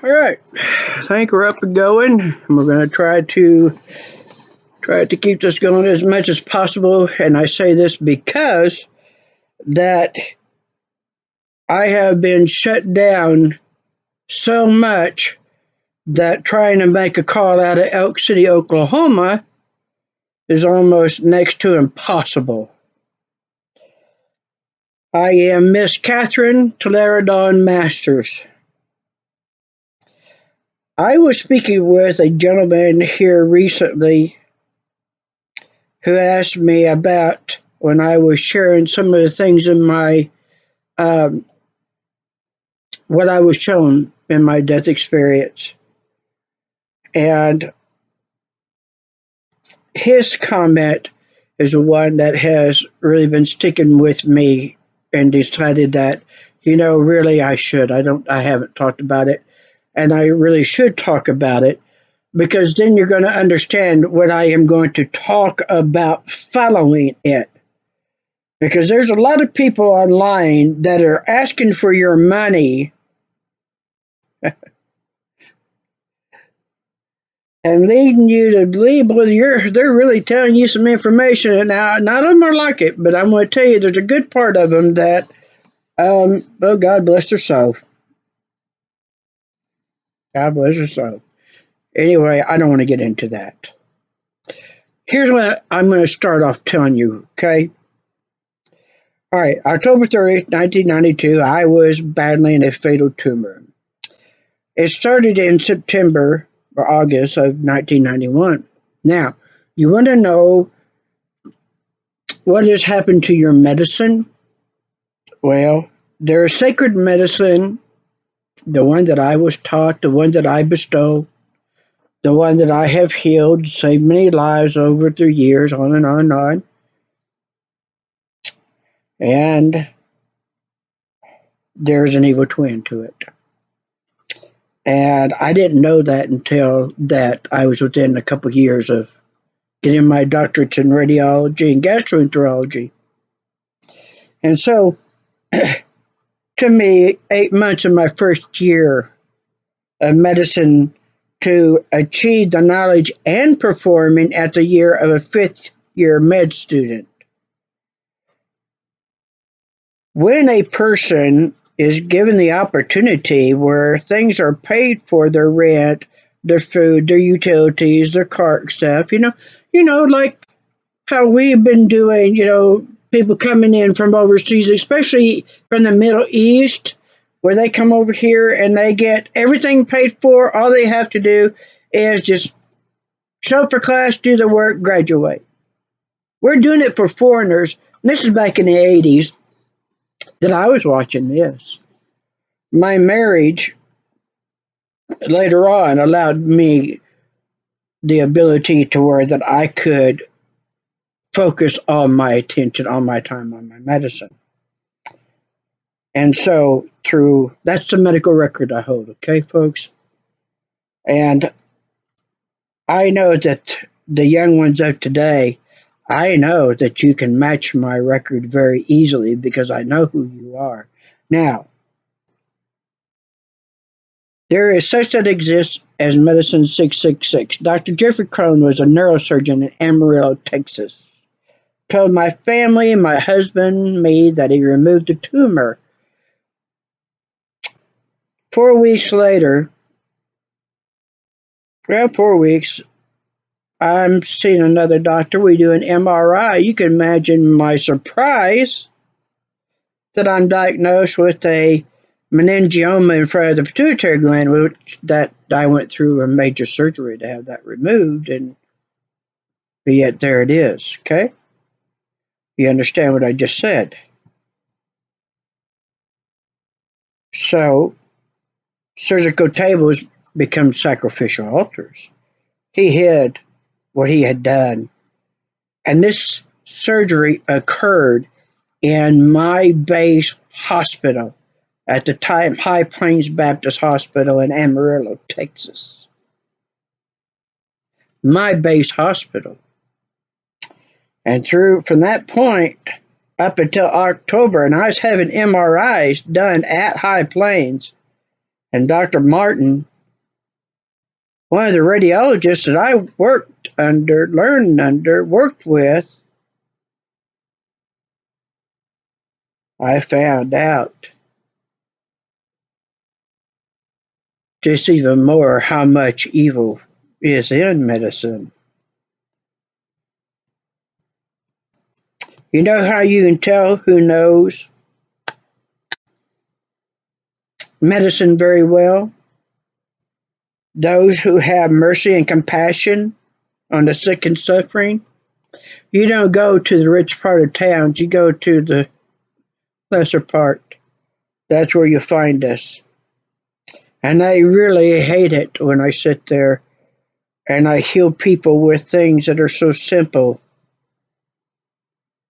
All right, I think we're up and going, and we're going to try to keep this going as much as possible. And I say this because that I have been shut down so much that trying to make a call out of Elk City, Oklahoma, is almost next to impossible. I am Miss Catherine Toleradon Masters. I was speaking with a gentleman here recently who asked me about when I was sharing some of the things in my um, what I was shown in my death experience, and his comment is the one that has really been sticking with me, and decided that really I haven't talked about it, and I really should talk about it because then you're going to understand what I am going to talk about following it. Because there's a lot of people online that are asking for your money and leading you to believe, well, they're really telling you some information. And now, none of them are like it, but I'm going to tell you there's a good part of them that, oh, God bless their soul. God bless their soul. Anyway, I don't want to get into that. Here's what I'm going to start off telling you, okay? All right, October 30th, 1992, I was battling a fatal tumor. It started in September or August of 1991. Now, you want to know what has happened to your medicine? Well, there's sacred medicine, the one that I was taught, the one that I bestow, the one that I have healed, saved many lives over the years, on and on and on. And there's an evil twin to it. And I didn't know that until that I was within a couple of years of getting my doctorates in radiology and gastroenterology. And so, to me, 8 months in my first year of medicine to achieve the knowledge and performing at the year of a fifth year med student. When a person is given the opportunity where things are paid for, their rent, their food, their utilities, their car stuff, like how we've been doing, people coming in from overseas, especially from the Middle East, where they come over here and they get everything paid for. All they have to do is just show up for class, do the work, graduate. We're doing it for foreigners. And this is back in the 80s that I was watching this. My marriage later on allowed me the ability to where that I could focus all my attention, all my time on my medicine. And so that's the medical record I hold, okay, folks? And I know that the young ones of today, I know that you can match my record very easily because I know who you are. Now, there is such that exists as Medicine 666. Dr. Jeffrey Crone was a neurosurgeon in Amarillo, Texas. Told my family, my husband, me, that he removed the tumor. 4 weeks later, 4 weeks, I'm seeing another doctor. We do an MRI. You can imagine my surprise that I'm diagnosed with a meningioma in front of the pituitary gland, which that I went through a major surgery to have that removed, and yet there it is. Okay, you understand what I just said? So surgical tables become sacrificial altars. He hid what he had done, and this surgery occurred in my base hospital at the time, High Plains Baptist Hospital in Amarillo, Texas. My base hospital. And from that point up until October, and I was having MRIs done at High Plains, and Dr. Martin One of the radiologists that I worked under, learned under, worked with, I found out just even more how much evil is in medicine. You know how you can tell who knows medicine very well? Those who have mercy and compassion on the sick and suffering. You don't go to the rich part of towns, you go to the lesser part. That's where you find us. And I really hate it when I sit there and I heal people with things that are so simple.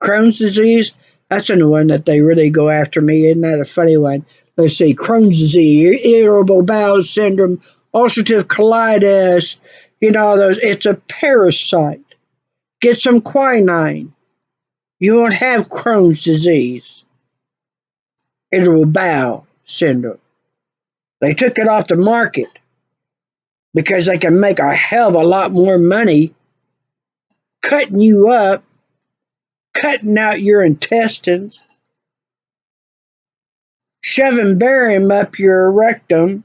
Crohn's disease, that's the one that they really go after me. Isn't that a funny one? Let's see, Crohn's disease, irritable bowel syndrome, ulcerative colitis, those. It's a parasite. Get some quinine. You won't have Crohn's disease, irritable bowel syndrome. They took it off the market because they can make a hell of a lot more money cutting you up, cutting out your intestines, shoving barium up your rectum,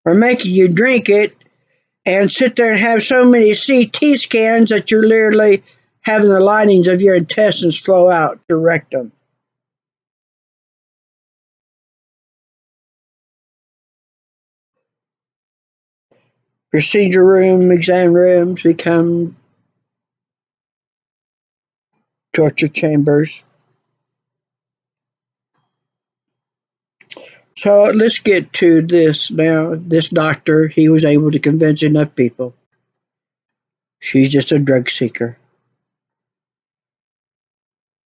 or making you drink it and sit there and have so many CT scans that you're literally having the linings of your intestines flow out your rectum. Procedure room, exam rooms become torture chambers. So let's get to this now. This doctor, he was able to convince enough people. She's just a drug seeker.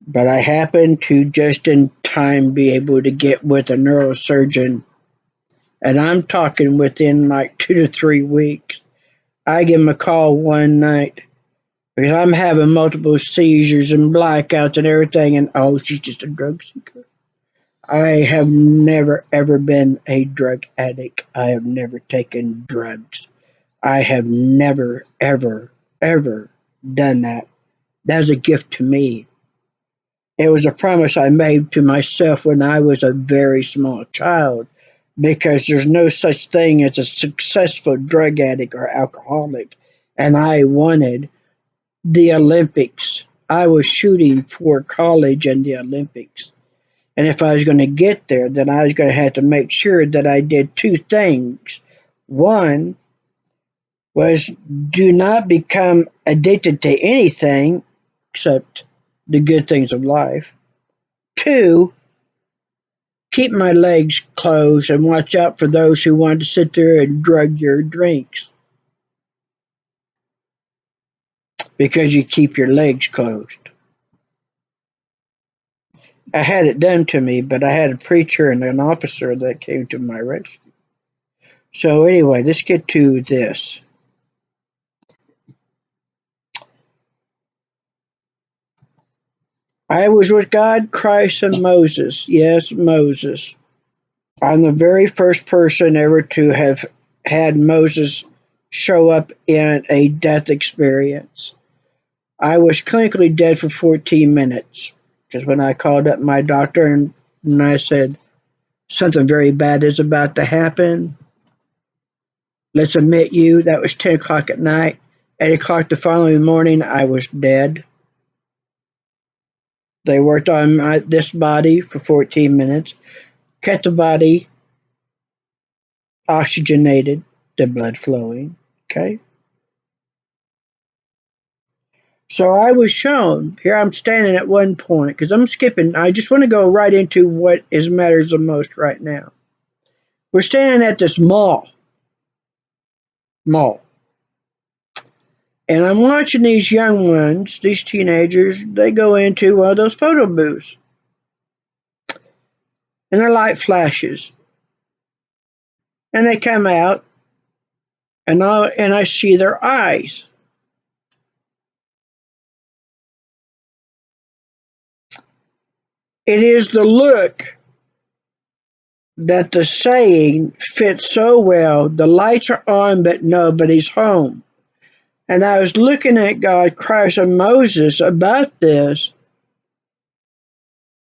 But I happened to just in time be able to get with a neurosurgeon, and I'm talking within like 2 to 3 weeks. I give him a call one night because I'm having multiple seizures and blackouts and everything, and oh, she's just a drug seeker. I have never ever been a drug addict. I have never taken drugs. I have never ever ever done that. That was a gift to me. It was a promise I made to myself when I was a very small child because there's no such thing as a successful drug addict or alcoholic. And I wanted the Olympics. I was shooting for college and the Olympics. And if I was going to get there, then I was going to have to make sure that I did two things. One was do not become addicted to anything except the good things of life. Two, keep my legs closed and watch out for those who want to sit there and drug your drinks because you keep your legs closed. I had it done to me, but I had a preacher and an officer that came to my rescue. So, anyway, let's get to this. I was with God, Christ, and Moses. Yes, Moses. I'm the very first person ever to have had Moses show up in a death experience. I was clinically dead for 14 minutes because when I called up my doctor and I said, something very bad is about to happen, let's admit you, that was 10 o'clock at night. 8 o'clock the following morning, I was dead. They worked on this body for 14 minutes, kept the body oxygenated, the blood flowing. Okay. So I was shown, here I'm standing at one point, because I'm skipping, I just want to go right into what is matters the most right now. We're standing at this mall, and I'm watching these young ones, these teenagers, they go into one of those photo booths, and their light flashes, and they come out, and I see their eyes. It is the look that the saying fits so well, the lights are on, but nobody's home. And I was looking at God, Christ, and Moses about this,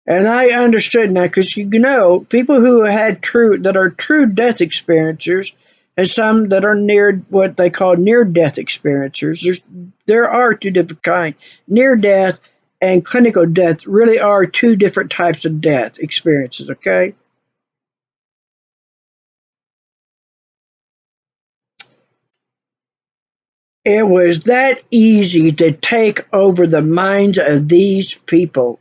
and I understood now because people who had that are true death experiencers, and some that are near what they call near death experiencers. There are two different kinds. Near death and clinical death really are two different types of death experiences. Okay. It was that easy to take over the minds of these people.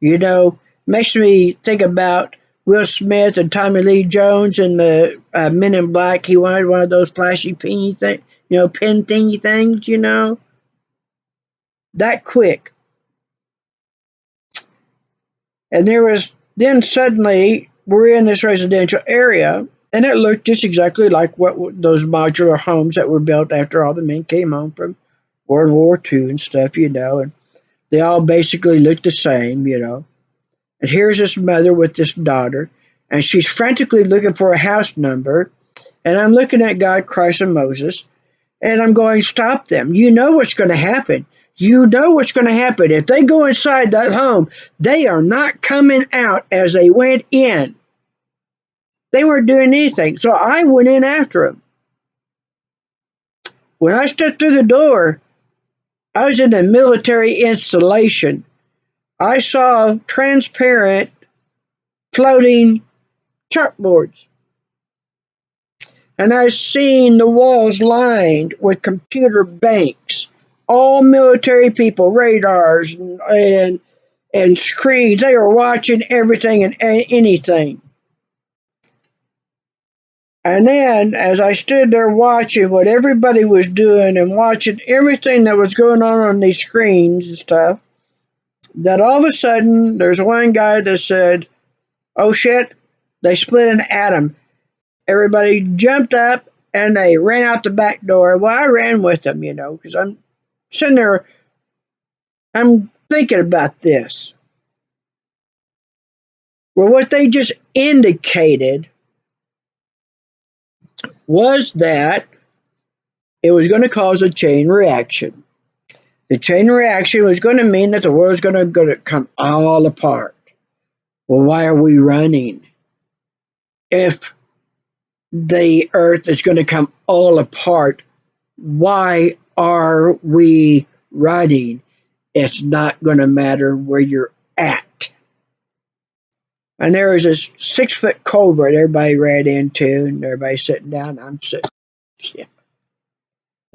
You know, makes me think about Will Smith and Tommy Lee Jones and the Men in Black. He wanted one of those flashy penny thing, pin thingy things. That quick. And then suddenly we're in this residential area, and it looked just exactly like those modular homes that were built after all the men came home from World War II and stuff. And they all basically looked the same. And here's this mother with this daughter, and she's frantically looking for a house number. And I'm looking at God, Christ, and Moses, and I'm going, stop them. You know what's going to happen. You know what's going to happen. If they go inside that home, they are not coming out as they went in. They weren't doing anything. So I went in after them. When I stepped through the door, I was in a military installation. I saw transparent floating chalkboards. And I seen the walls lined with computer banks, all military people, radars and screens. They were watching everything and anything. And then, as I stood there watching what everybody was doing and watching everything that was going on these screens and stuff, that all of a sudden there's one guy that said, "Oh shit, they split an atom." Everybody jumped up and they ran out the back door. Well, I ran with them, because I'm sitting there, I'm thinking about this. Well, what they just indicated was that it was going to cause a chain reaction. The chain reaction was going to mean that the world's going to come all apart. Well, why are we running? If the earth is going to come all apart, why are we running? It's not going to matter where you're at. And there was this 6 foot culvert everybody ran into, and everybody's sitting down. I'm sitting. Yeah.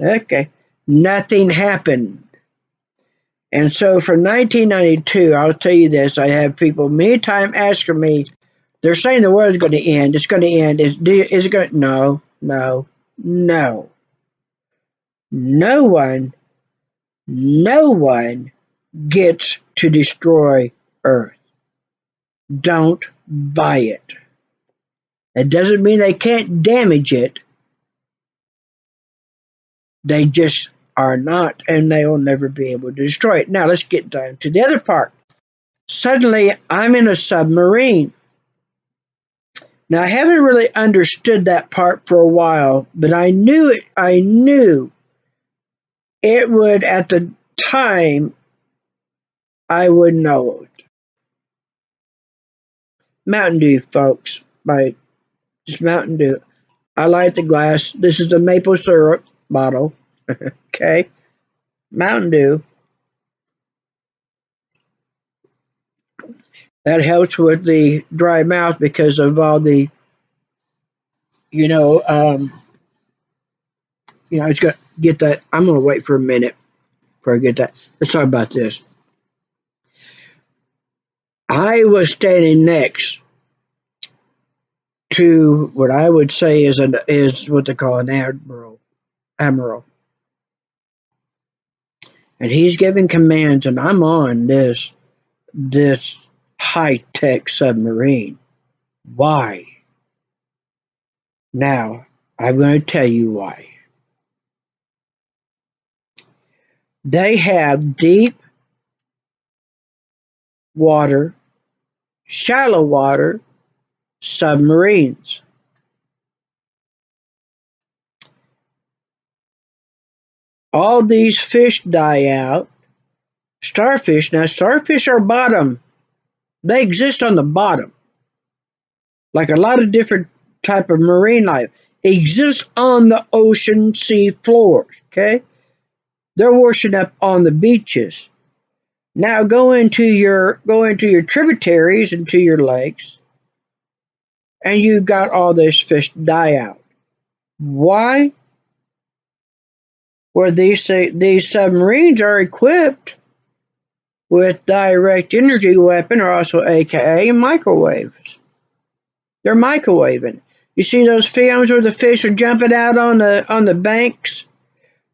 Okay. Nothing happened. And so from 1992, I'll tell you this, I have people many times asking me, they're saying the world's going to end. It's going to end. Is it going to? No, no, no. No one, no one gets to destroy Earth. Don't buy it. It doesn't mean they can't damage it. They just are not, and they will never be able to destroy it. Now let's get down to the other part. Suddenly, I'm in a submarine. Now I haven't really understood that part for a while, but I knew it. I knew it would at the time. I would know it. Mountain Dew, folks. By just Mountain Dew. I like the glass. This is the maple syrup bottle. Okay, Mountain Dew. That helps with the dry mouth because of all the, you know, um, I just got to get that. I'm going to wait for a minute before I get that. Let's talk about this. I was standing next to what I would say is what they call an admiral, and he's giving commands, and I'm on this high tech submarine. Why? Now I'm going to tell you why. They have deep water, shallow water, submarines. All these fish die out. Starfish, now starfish are bottom. They exist on the bottom. Like a lot of different type of marine life exists on the ocean sea floors. Okay, they're washing up on the beaches. Now go into your tributaries and to your lakes, and you got all this fish die out. Why? Well, these submarines are equipped with direct energy weapon, or also AKA microwaves. They're microwaving. You see those films where the fish are jumping out on the banks?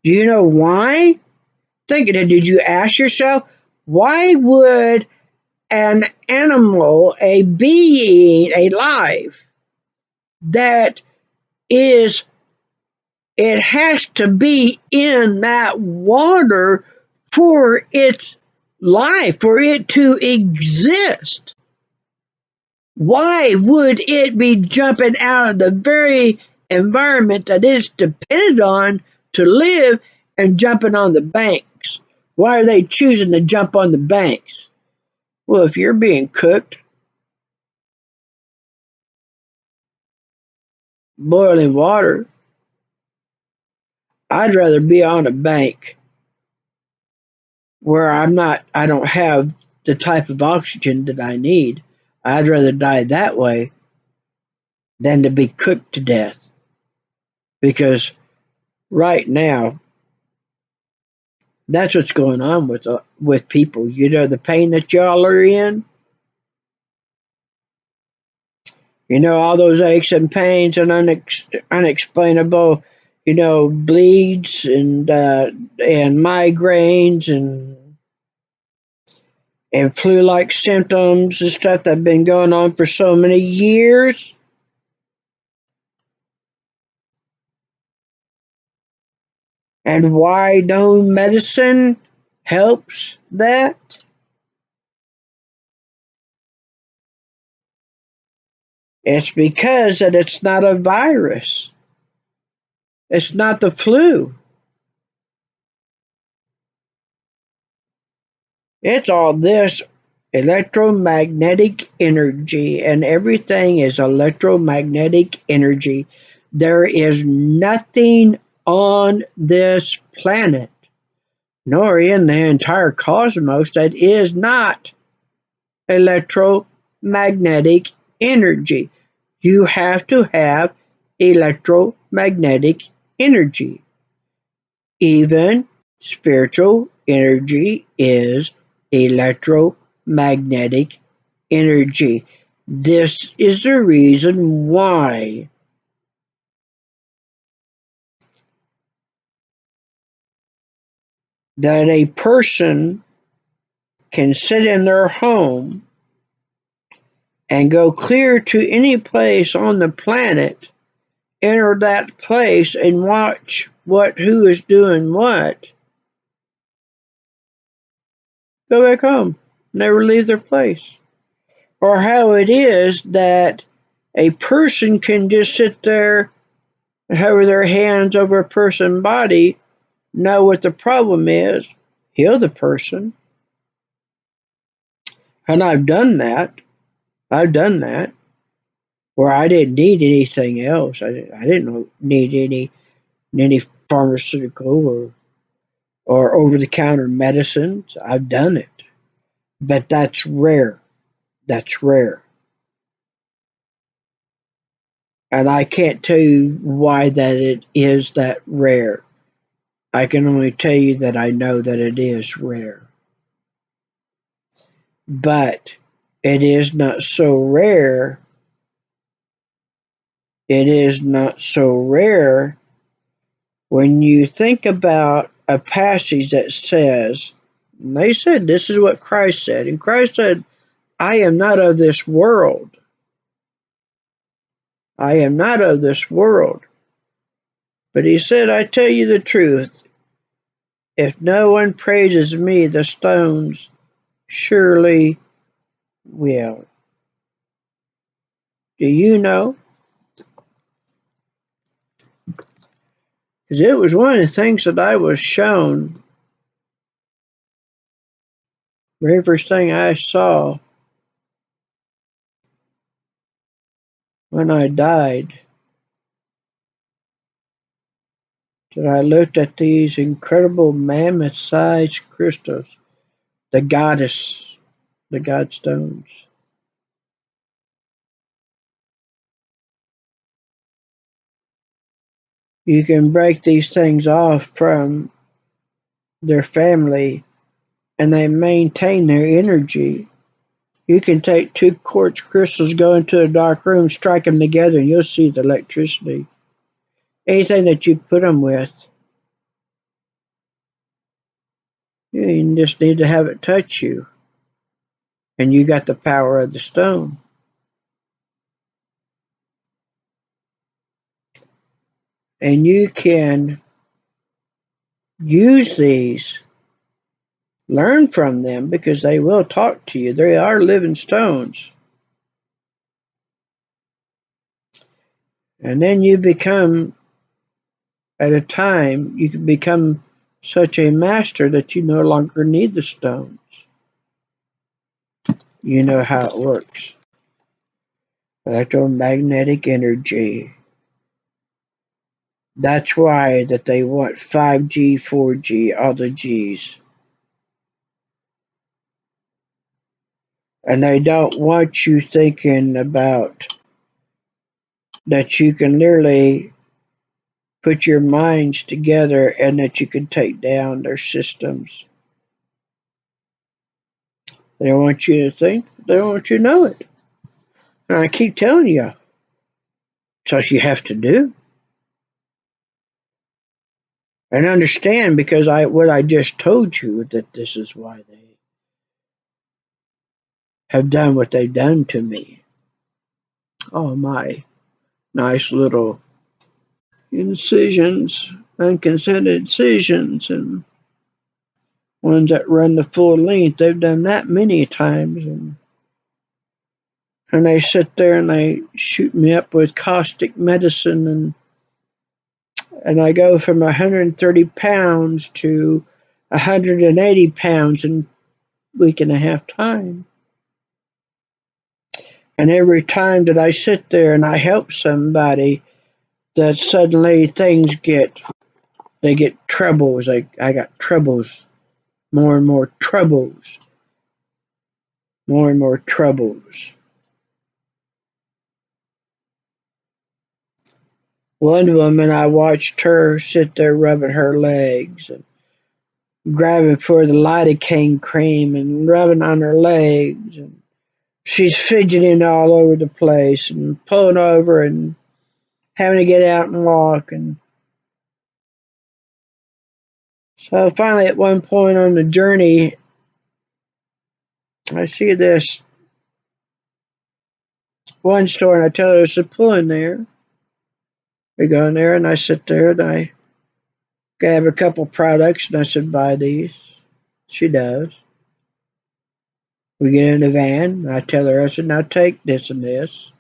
Do you know why? Think of it. Did you ask yourself why would an animal, a being, a life that is it has to be in that water for its life, for it to exist? Why would it be jumping out of the very environment that it's depended on to live and jumping on the banks? Why are they choosing to jump on the banks? Well, if you're being cooked, boiling water, I'd rather be on a bank where I don't have the type of oxygen that I need. I'd rather die that way than to be cooked to death. Because right now, that's what's going on with people. You know the pain that y'all are in. You know all those aches and pains and unexplainable, bleeds and migraines and flu-like symptoms and stuff that have been going on for so many years. And why no medicine helps that? It's because that it's not a virus. It's not the flu. It's all this electromagnetic energy, and everything is electromagnetic energy. There is nothing on this planet, nor in the entire cosmos, that is not electromagnetic energy. You have to have electromagnetic energy. Even spiritual energy is electromagnetic energy. This is the reason why that a person can sit in their home and go clear to any place on the planet, enter that place and watch who is doing what, go back home, never leave their place. Or how it is that a person can just sit there and hover their hands over a person's body, know what the problem is, heal the person. And I've done that. I've done that where I didn't need anything else. I didn't need any pharmaceutical or over the counter medicines. I've done it. But that's rare. That's rare. And I can't tell you why that it is that rare. I can only tell you that I know that it is rare. But it is not so rare. It is not so rare when you think about a passage that says, and they said this is what Christ said, and Christ said, I am not of this world. I am not of this world. But he said, I tell you the truth, if no one praises me, the stones surely will. Do you know? Because it was one of the things that I was shown. Very first thing I saw when I died, that I looked at these incredible mammoth-sized crystals, the goddess, the godstones. You can break these things off from their family and they maintain their energy. You can take two quartz crystals, go into a dark room, strike them together, and you'll see the electricity. Anything that you put them with, you just need to have it touch you, and you got the power of the stone. And you can use these, learn from them because they will talk to you. They are living stones. And then you become, at a time, you can become such a master that you no longer need the stones. You know how it works. Electromagnetic energy. That's why that they want 5G, 4G, all the Gs. And they don't want you thinking about that you can literally put your minds together and that you can take down their systems. They don't want you to think, they don't want you to know it. And I keep telling you, it's what you have to do. And understand because what I just told you that this is why they have done what they've done to me. Oh my nice little incisions, unconsented incisions, and ones that run the full length. They've done that many times, and they sit there and they shoot me up with caustic medicine, and I go from 130 pounds to 180 pounds in a week and a half time. And every time that I sit there and I help somebody, that suddenly things they get troubles. I got troubles, more and more troubles, more and more troubles. One woman, I watched her sit there rubbing her legs and grabbing for the lidocaine cream and rubbing on her legs. And she's fidgeting all over the place and pulling over and having to get out and walk. And so finally, at one point on the journey, I see this one store and I tell her there's a pull in there. We go in there and I sit there and I grab a couple products and I said, buy these. She does. We get in the van and I tell her, I said, now take this and this.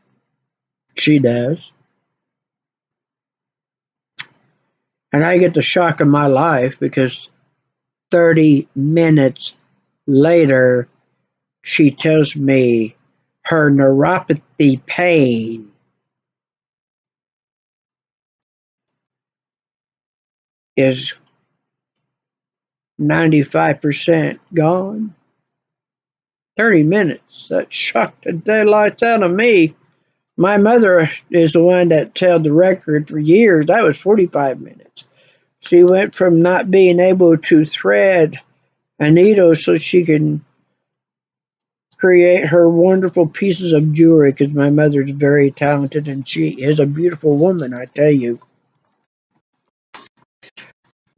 She does. And I get the shock of my life because 30 minutes later, she tells me her neuropathy pain is 95% gone. 30 minutes. That shocked the daylights out of me. My mother is the one that held the record for years. That was 45 minutes. She went from not being able to thread a needle so she can create her wonderful pieces of jewelry because my mother's very talented and she is a beautiful woman, I tell you.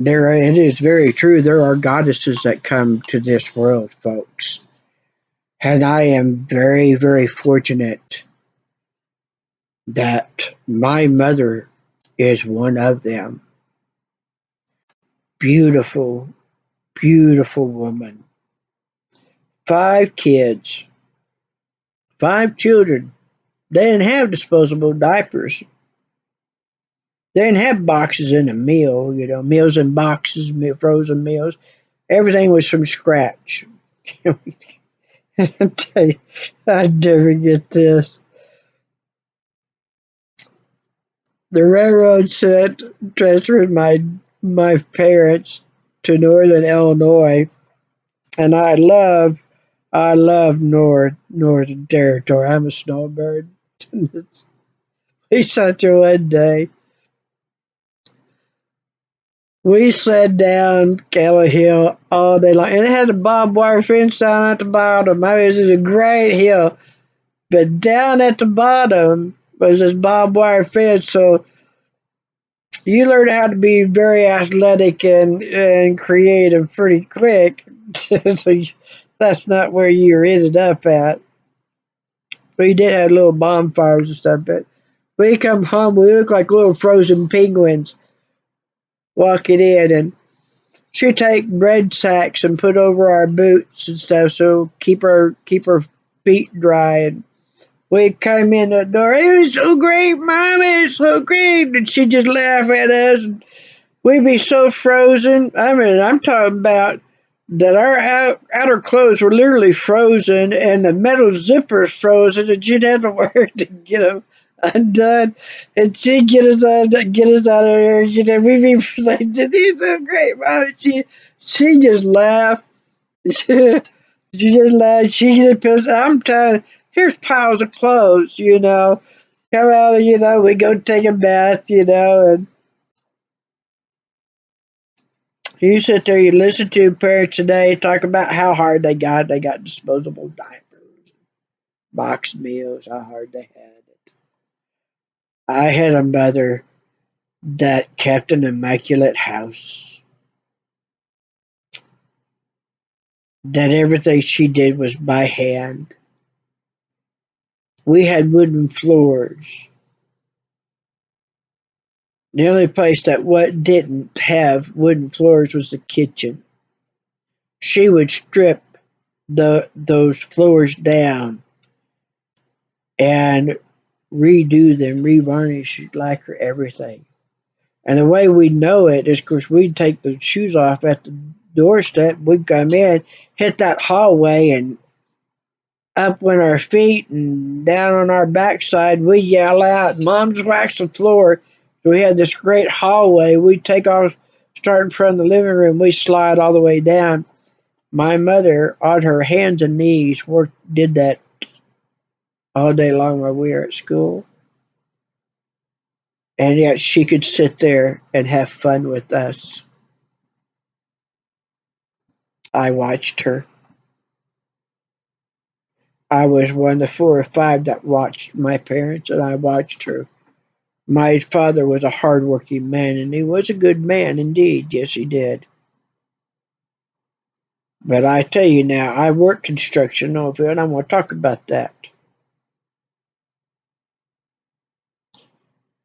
It is very true. There are goddesses that come to this world, folks. And I am very, very fortunate that my mother is one of them. Beautiful, beautiful woman. 5 kids, 5 children, They didn't have disposable diapers. They didn't have boxes in a meal, meals in boxes, frozen meals. Everything was from scratch. I tell you, I'd never get this. The railroad transferred my parents to northern Illinois, and I love northern territory. I'm a snowbird. We sat there one day. We sat down Keller Hill all day long, and it had a barbed wire fence down at the bottom. I mean, it was a great hill, but down at the bottom was this barbed wire fence. So you learn how to be very athletic and creative pretty quick. So that's not where you ended up at. We did have little bonfires and stuff, but we come home, we look like little frozen penguins walking in, and she'd take bread sacks and put over our boots and stuff, so keep our feet dry. And we'd come in the door. It was so great, Mom. It's so great, and she'd just laugh at us. And we'd be so frozen. I mean, I'm talking about that our outer clothes were literally frozen and the metal zippers frozen, and she'd have to work to get them undone. And she'd get us out of there. We'd be like, "This is so great, Mom." She just laughed. She just laughed. She just put, I'm telling, here's piles of clothes, come out and, we go take a bath, and you sit there, you listen to parents today talk about how hard they got disposable diapers, box meals, how hard they had it. I had a mother that kept an immaculate house, that everything she did was by hand. We had wooden floors. The only place that what didn't have wooden floors was the kitchen. She would strip those floors down and redo them, revarnish lacquer everything. And the way we know it is because we'd take the shoes off at the doorstep, we'd come in, hit that hallway, and up went our feet, and down on our backside, we'd yell out, "Mom's waxed the floor." So we had this great hallway. We'd take off, starting from the living room, we slide all the way down. My mother, on her hands and knees, did that all day long while we were at school. And yet she could sit there and have fun with us. I watched her. I was one of the 4 or 5 that watched my parents, and I watched her. My father was a hard-working man, and he was a good man indeed. Yes, he did. But I tell you now, I work construction oil field, and I'm going to talk about that.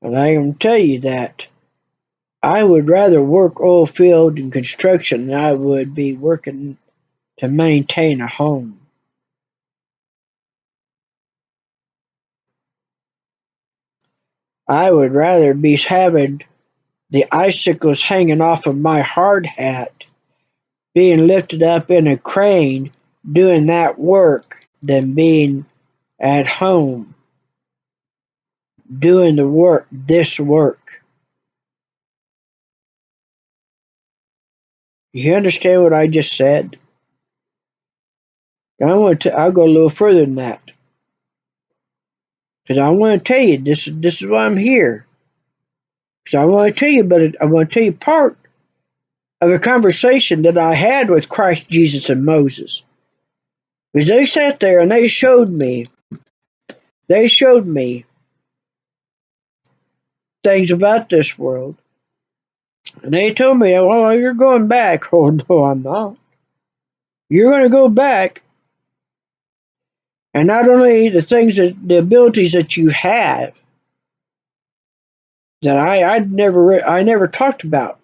And I can tell you that I would rather work oil field and construction than I would be working to maintain a home. I would rather be having the icicles hanging off of my hard hat, being lifted up in a crane, doing that work, than being at home doing the work, this work. You understand what I just said? I'll go a little further than that. Because I want to tell you, this is why I'm here. Because I want to tell you about it. I want to tell you part of a conversation that I had with Christ Jesus and Moses. Because they sat there and they showed me things about this world. And they told me, "Oh, you're going back." Oh, no, I'm not. You're going to go back, and not only the abilities that you have that I never talked about,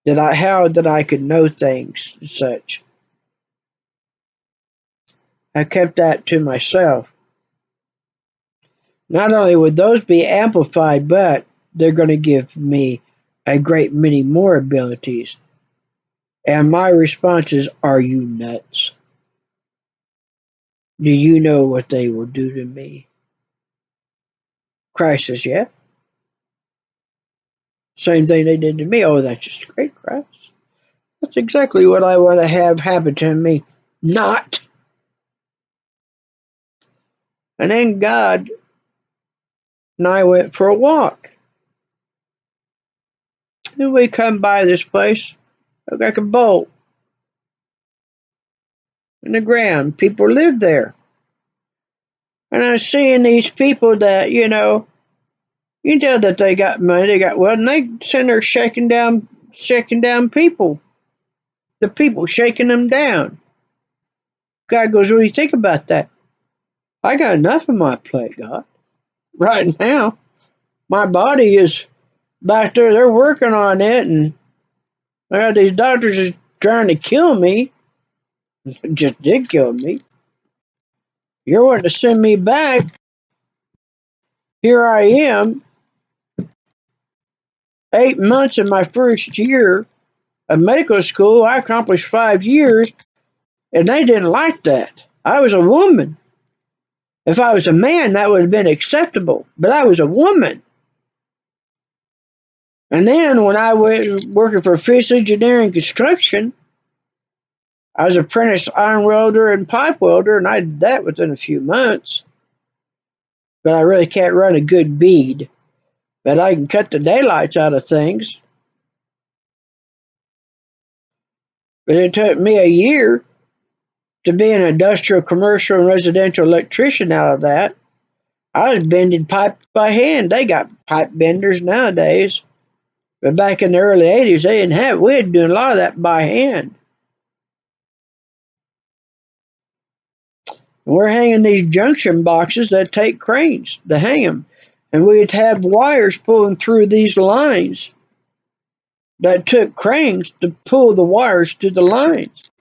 how that I could know things and such. I kept that to myself. Not only would those be amplified, but they're going to give me a great many more abilities. And my response is, are you nuts? Do you know what they will do to me? Christ says, yeah. Same thing they did to me. Oh, that's just great, Christ. That's exactly what I want to have happen to me. Not. And then God and I went for a walk. And we come by this place, looked like a boat in the ground. People live there. And I was seeing these people that, you can tell that they got money, they got wealth, and they sitting there shaking down people. The people shaking them down. God goes, what do you think about that? I got enough on my plate, God. Right now, my body is back there. They're working on it, and I got these doctors is trying to kill me. Just did kill me. You're wanting to send me back. Here I am, 8 months in my first year of medical school. I accomplished 5 years, and they didn't like that. I was a woman. If I was a man, that would have been acceptable, but I was a woman. And then when I was working for fish engineering construction, I was an apprentice iron welder and pipe welder, and I did that within a few months. But I really can't run a good bead. But I can cut the daylights out of things. But it took me a year to be an industrial, commercial, and residential electrician out of that. I was bending pipe by hand. They got pipe benders nowadays. But back in the early 80s, they didn't have it. We had to do a lot of that by hand. And we're hanging these junction boxes that take cranes to hang them. And we'd have wires pulling through these lines that took cranes to pull the wires to the lines.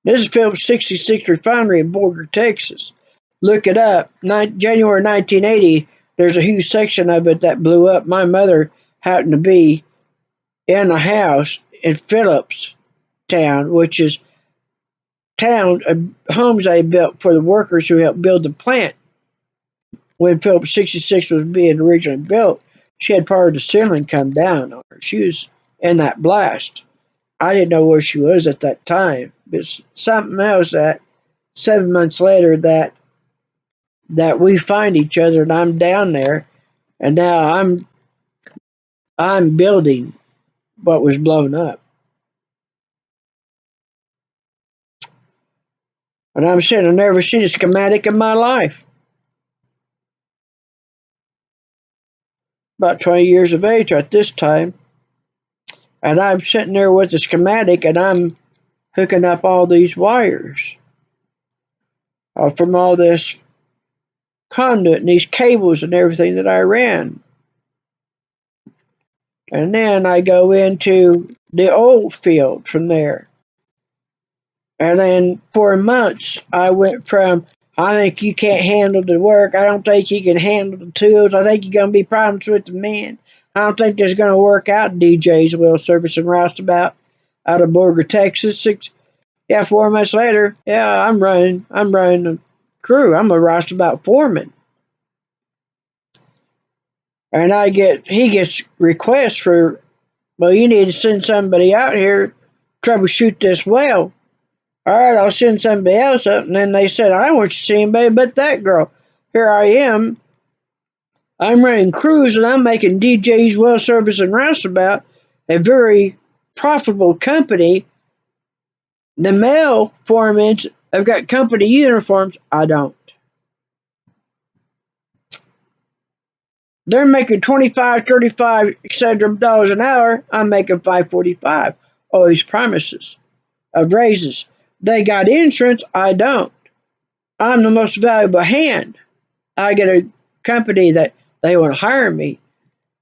This is Phillips 66 refinery in Borger, Texas. Look it up. January 1980, there's a huge section of it that blew up. My mother happened to be in a house in Phillips town, which is homes they built for the workers who helped build the plant. When Phillips 66 was being originally built, she had part of the ceiling come down on her. She was in that blast. I didn't know where she was at that time. But something else that 7 months later that we find each other and I'm down there and now I'm building what was blown up. And I'm saying I've never seen a schematic in my life. About 20 years of age at this time. And I'm sitting there with the schematic and I'm hooking up all these wires from all this conduit and these cables and everything that I ran. And then I go into the oil field from there. And then for months, I went from, I think you can't handle the work. I don't think you can handle the tools. I think you're going to be problems with the men. I don't think there's going to work out. DJ's Well Service and Roustabout out of Borger, Texas. 4 months later, I'm running the crew. I'm a roustabout foreman. And he gets requests for, well, you need to send somebody out here, troubleshoot this well. All right, I'll send somebody else up. And then they said, I don't want you to see anybody but that girl. Here I am. I'm running crews and I'm making DJ's Well Service and Roustabout a very profitable company. The male foremen have got company uniforms. I don't. They're making 25, 35, etc. dollars an hour. I'm making 5.45. Always promises of raises. They got insurance. I don't. I'm the most valuable hand. I get a company that they want to hire me.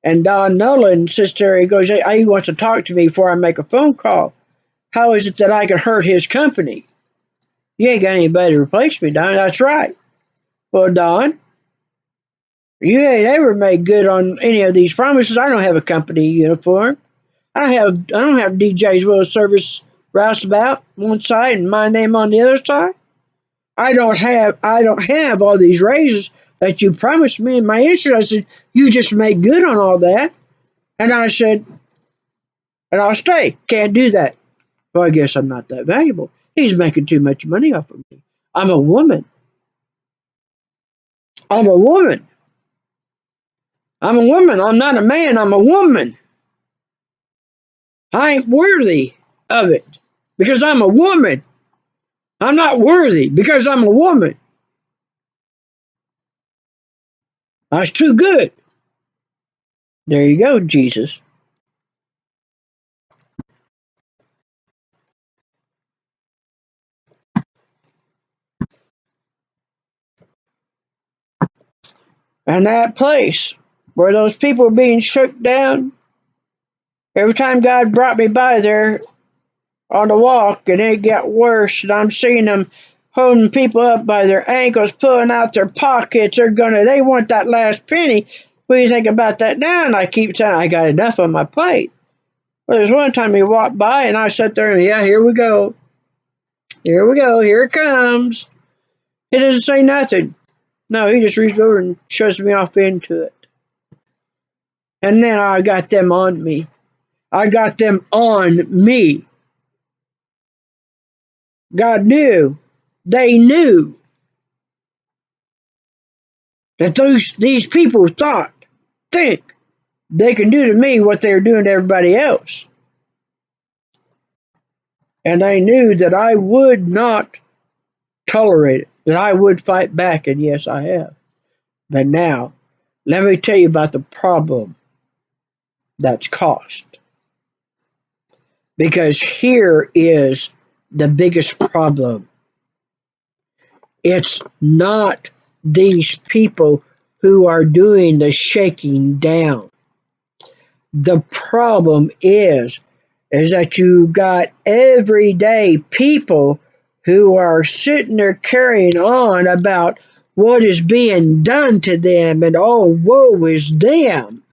And Don Nolan sits there. He goes, he wants to talk to me before I make a phone call. How is it that I can hurt his company? You ain't got anybody to replace me, Don. That's right. Well, Don, You ain't ever made good on any of these promises. I don't have a company uniform. I don't have DJ's World Service roustabout one side and my name on the other side. I don't have all these raises that you promised me in my insurance. I said, you just made good on all that. And I said, and I'll stay. Can't do that. Well, I guess I'm not that valuable. He's making too much money off of me. I'm a woman. I'm a woman. I'm a woman. I'm not a man. I'm a woman. I ain't worthy of it because I'm a woman. I'm not worthy because I'm a woman. I was too good. There you go, Jesus. And that place where those people were being shook down, every time God brought me by there on the walk and it got worse and I'm seeing them holding people up by their ankles, pulling out their pockets, they want that last penny. What do you think about that now? And I keep telling I got enough on my plate. Well, there's one time he walked by and I sat there and yeah, here we go. Here we go. Here it comes. He doesn't say nothing. No, he just reaches over and shoves me off into it. And then I got them on me. I got them on me. God knew. They knew that these people think they can do to me what they're doing to everybody else. And they knew that I would not tolerate it, that I would fight back, and yes, I have. But now, let me tell you about the problem that's caused. Because here is the biggest problem. It's not these people who are doing the shaking down. The problem is that you got everyday people who are sitting there carrying on about what is being done to them and oh woe is them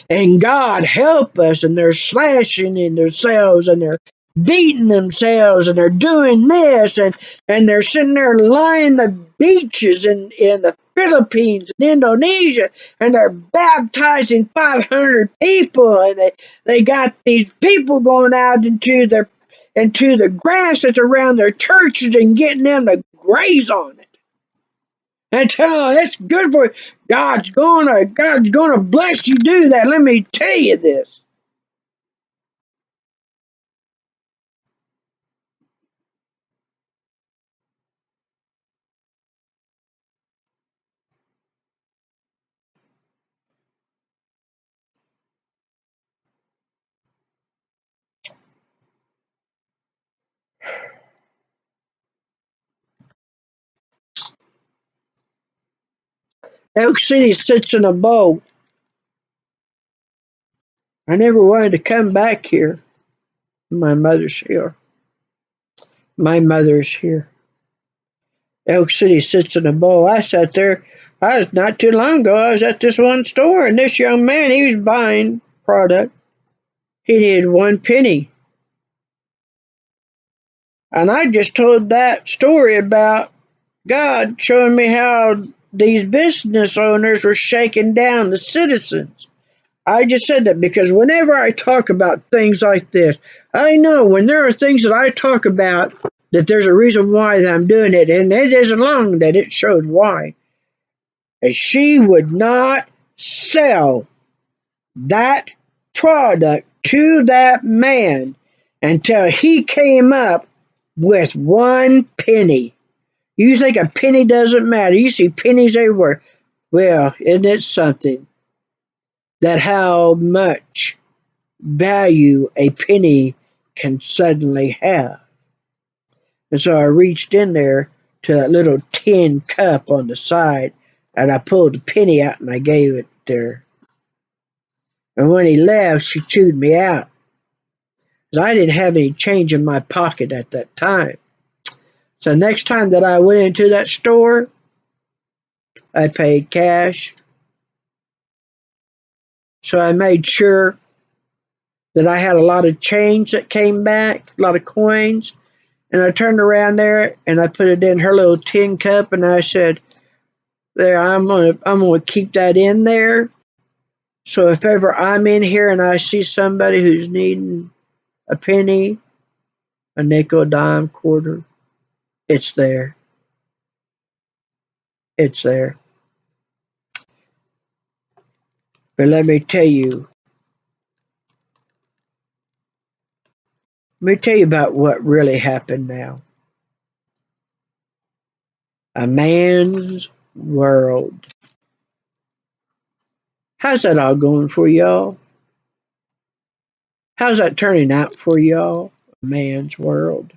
and God help us, and they're slashing in themselves and they're beating themselves and they're doing this and they're sitting there lining the beaches in the Philippines and Indonesia and they're baptizing 500 people and they got these people going out into the grass that's around their churches and getting them to graze on it and tell them it's good for you. God's gonna bless you do that. Let me tell you this. Elk City sits in a bowl. I never wanted to come back here. My mother's here. My mother's here. Elk City sits in a bowl. I sat there. I was not too long ago. I was at this one store, and this young man he was buying product. He needed 1 penny, and I just told that story about God showing me how these business owners were shaking down the citizens. I just said that because whenever I talk about things like this, I know when there are things that I talk about that there's a reason why that I'm doing it, and it isn't long that it shows why. And she would not sell that product to that man until he came up with 1 penny. You think a penny doesn't matter? You see pennies everywhere. Well, isn't it something that how much value a penny can suddenly have? And so I reached in there to that little tin cup on the side and I pulled the penny out and I gave it to her. And when he left, she chewed me out. Because I didn't have any change in my pocket at that time. So next time that I went into that store, I paid cash So I made sure that I had a lot of change that came back, a lot of coins. And I turned around there and I put it in her little tin cup and I said, there, I'm gonna keep that in there. So if ever I'm in here and I see somebody who's needing a penny, a nickel, a dime, quarter, it's there. It's there. But let me tell you about what really happened now. A man's world. How's that all going for y'all? How's that turning out for y'all? A man's world.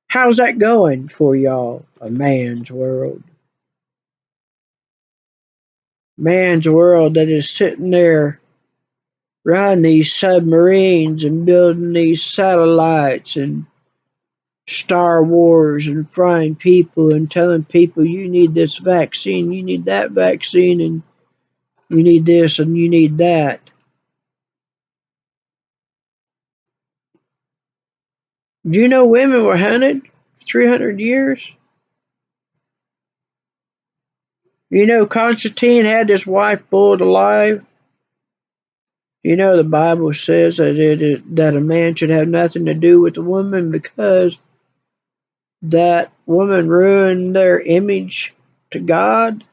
How's that going for y'all? A man's world. Man's world that is sitting there running these submarines and building these satellites and Star Wars and frying people and telling people you need this vaccine, you need that vaccine, and you need this and you need that. Do you know women were hunted for 300 years? You know Constantine had his wife boiled alive. You know the Bible says that a man should have nothing to do with a woman because that woman ruined their image to God.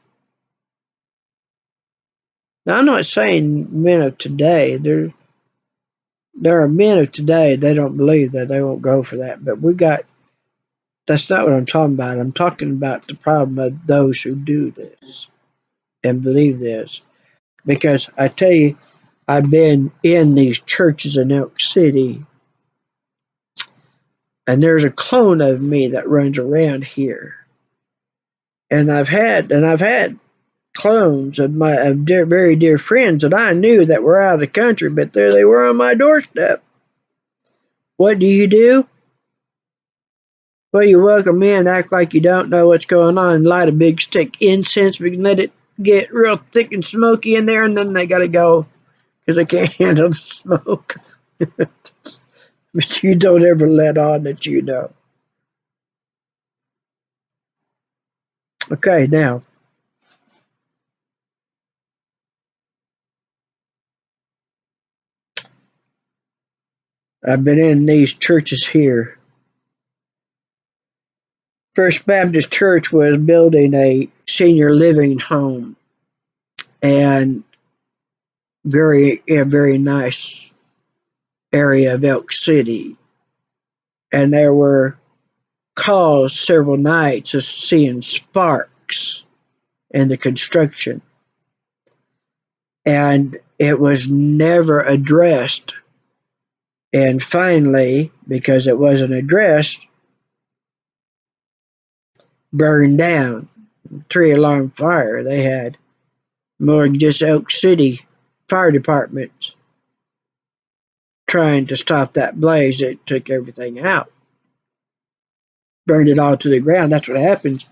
Now I'm not saying men of today. There are men of today, they don't believe that, they won't go for that. But that's not what I'm talking about. I'm talking about the problem of those who do this and believe this. Because I tell you, I've been in these churches in Elk City, and there's a clone of me that runs around here. And I've had clones of very dear friends that I knew that were out of the country, but there they were on my doorstep. What do you do? Well, you welcome in, act like you don't know what's going on, and light a big stick incense. We can let it get real thick and smoky in there, and then they gotta go because they can't handle the smoke. But you don't ever let on that you know. Okay, now I've been in these churches here. First Baptist Church was building a senior living home, and very nice area of Elk City. And there were calls several nights of seeing sparks in the construction, and it was never addressed. And finally, because it wasn't addressed, burned down. Three alarm fire. They had more than just Elk City fire departments trying to stop that blaze. It took everything out, burned it all to the ground. That's what happens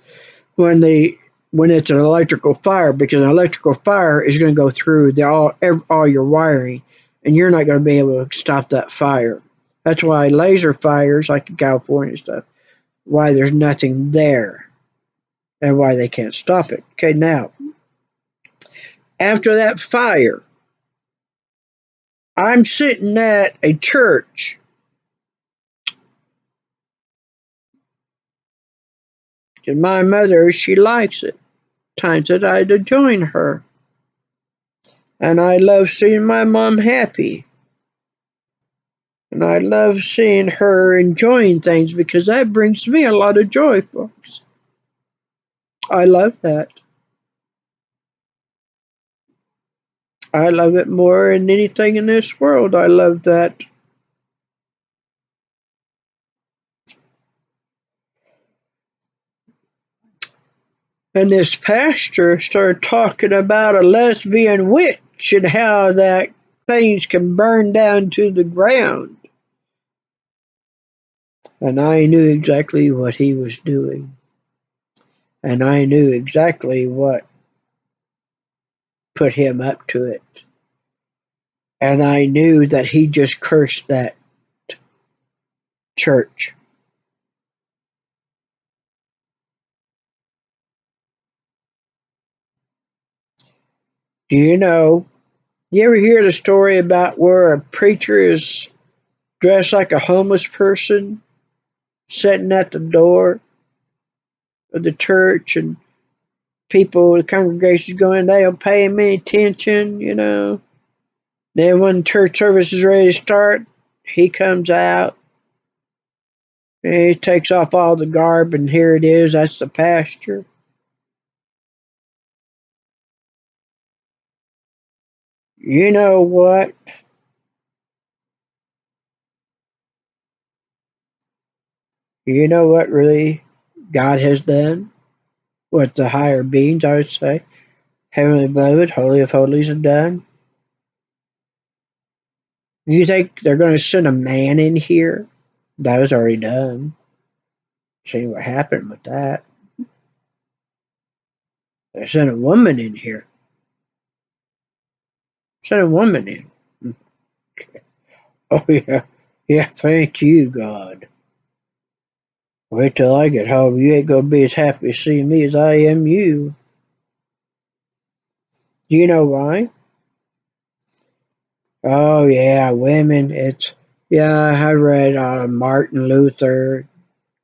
when it's an electrical fire, because an electrical fire is going to go through all your wiring, and you're not going to be able to stop that fire. That's why laser fires, like in California and stuff, why there's nothing there and why they can't stop it. Okay, now after that fire, I'm sitting at a church, and my mother, she likes it. Times that I had to join her, and I love seeing my mom happy. And I love seeing her enjoying things because that brings me a lot of joy, folks. I love that. I love it more than anything in this world. I love that. And this pastor started talking about a lesbian witch and how that things can burn down to the ground. And I knew exactly what he was doing. And I knew exactly what put him up to it. And I knew that he just cursed that church. Do you ever hear the story about where a preacher is dressed like a homeless person sitting at the door of the church, and people, the congregation's going, they don't pay him any attention. Then when church service is ready to start, he comes out and he takes off all the garb, and here it is, that's the pastor. You know what? You know what really God has done? What the higher beings, I would say, Heavenly Beloved, Holy of Holies have done? You think they're going to send a man in here? That was already done. See what happened with that. They sent a woman in here. Sent a woman in. Oh, yeah. Yeah, thank you, God. Wait till I get home. You ain't going to be as happy to see me as I am you. Do you know why? Oh, yeah, women. Yeah, I read Martin Luther,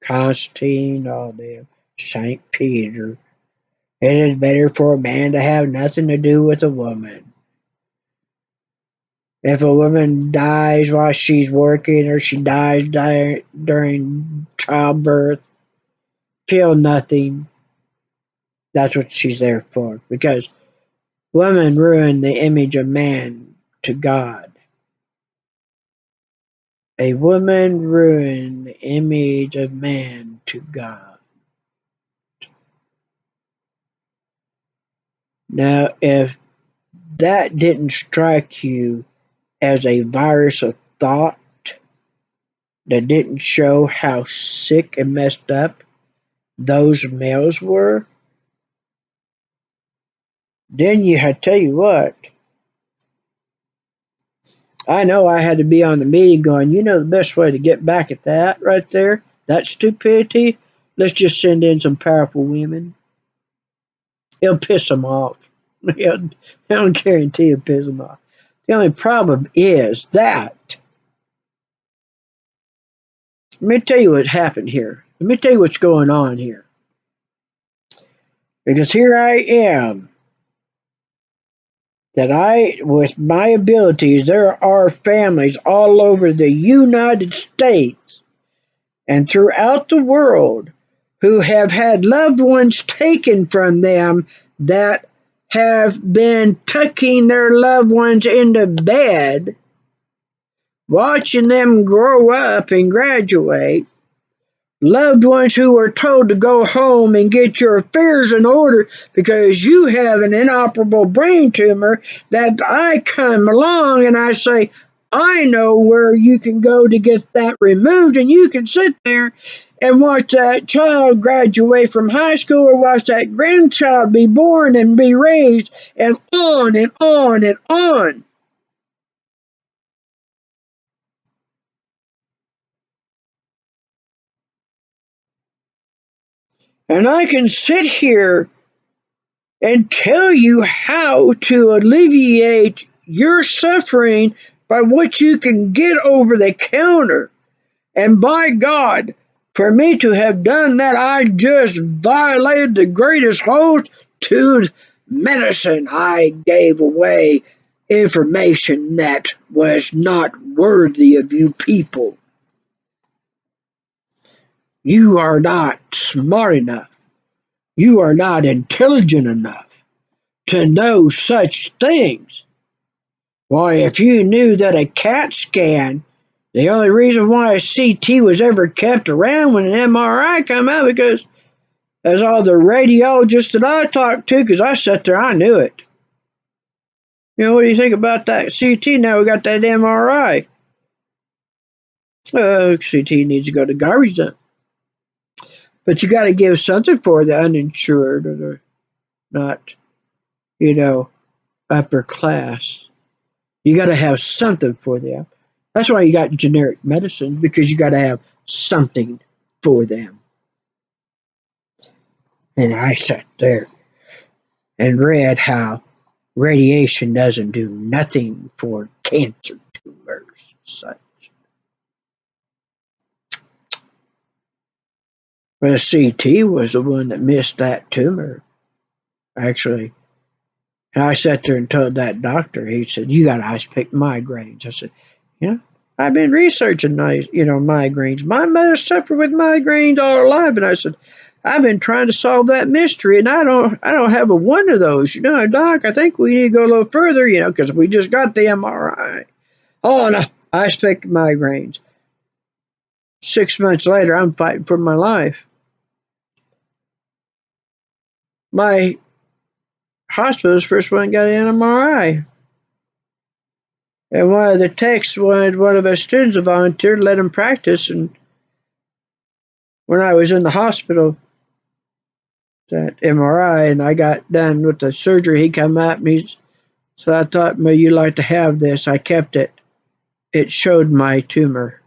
Constantine, all them. St. Peter. It is better for a man to have nothing to do with a woman. If a woman dies while she's working, or she dies during childbirth, feel nothing. That's what she's there for. Because women ruin the image of man to God. A woman ruined the image of man to God. Now, if that didn't strike you as a virus of thought that didn't show how sick and messed up those males were, then I tell you what, I know I had to be on the meeting going, the best way to get back at that right there, that stupidity, let's just send in some powerful women. It'll piss them off. I don't guarantee it'll piss them off. The only problem is that, let me tell you what happened here. Let me tell you what's going on here. Because here I am, that with my abilities, there are families all over the United States and throughout the world who have had loved ones taken from them, that have been tucking their loved ones into bed, watching them grow up and graduate, loved ones who were told to go home and get your affairs in order because you have an inoperable brain tumor, that I come along and I say, I know where you can go to get that removed, and you can sit there and watch that child graduate from high school, or watch that grandchild be born and be raised, and on and on and on. And I can sit here and tell you how to alleviate your suffering by what you can get over the counter. And by God, for me to have done that, I just violated the greatest host to medicine. I gave away information that was not worthy of you people. You are not smart enough. You are not intelligent enough to know such things. Why, if you knew that a CAT scan, the only reason why a CT was ever kept around when an MRI come out, because as all the radiologists that I talked to, because I sat there, I knew it. What do you think about that CT? Now we got that MRI. CT needs to go to garbage dump. But you got to give something for the uninsured, or the not, you know, upper class. You got to have something for them. That's why you got generic medicine, because you got to have something for them. And I sat there and read how radiation doesn't do nothing for cancer tumors. Such. Well, CT was the one that missed that tumor, actually. And I sat there and told that doctor, he said, "You got ice pick migraines." I said, "You know, I've been researching migraines. My mother suffered with migraines all her life." And I said, "I've been trying to solve that mystery, and I don't have a one of those. Doc, I think we need to go a little further, because we just got the MRI." Oh, no, ice pick migraines. 6 months later, I'm fighting for my life. My hospital's first one got an MRI. And one of the techs wanted one of our students to volunteer to let him practice. And when I was in the hospital, that MRI, and I got done with the surgery, he come up and he said, "I thought, well, you'd like to have this." I kept it. It showed my tumor.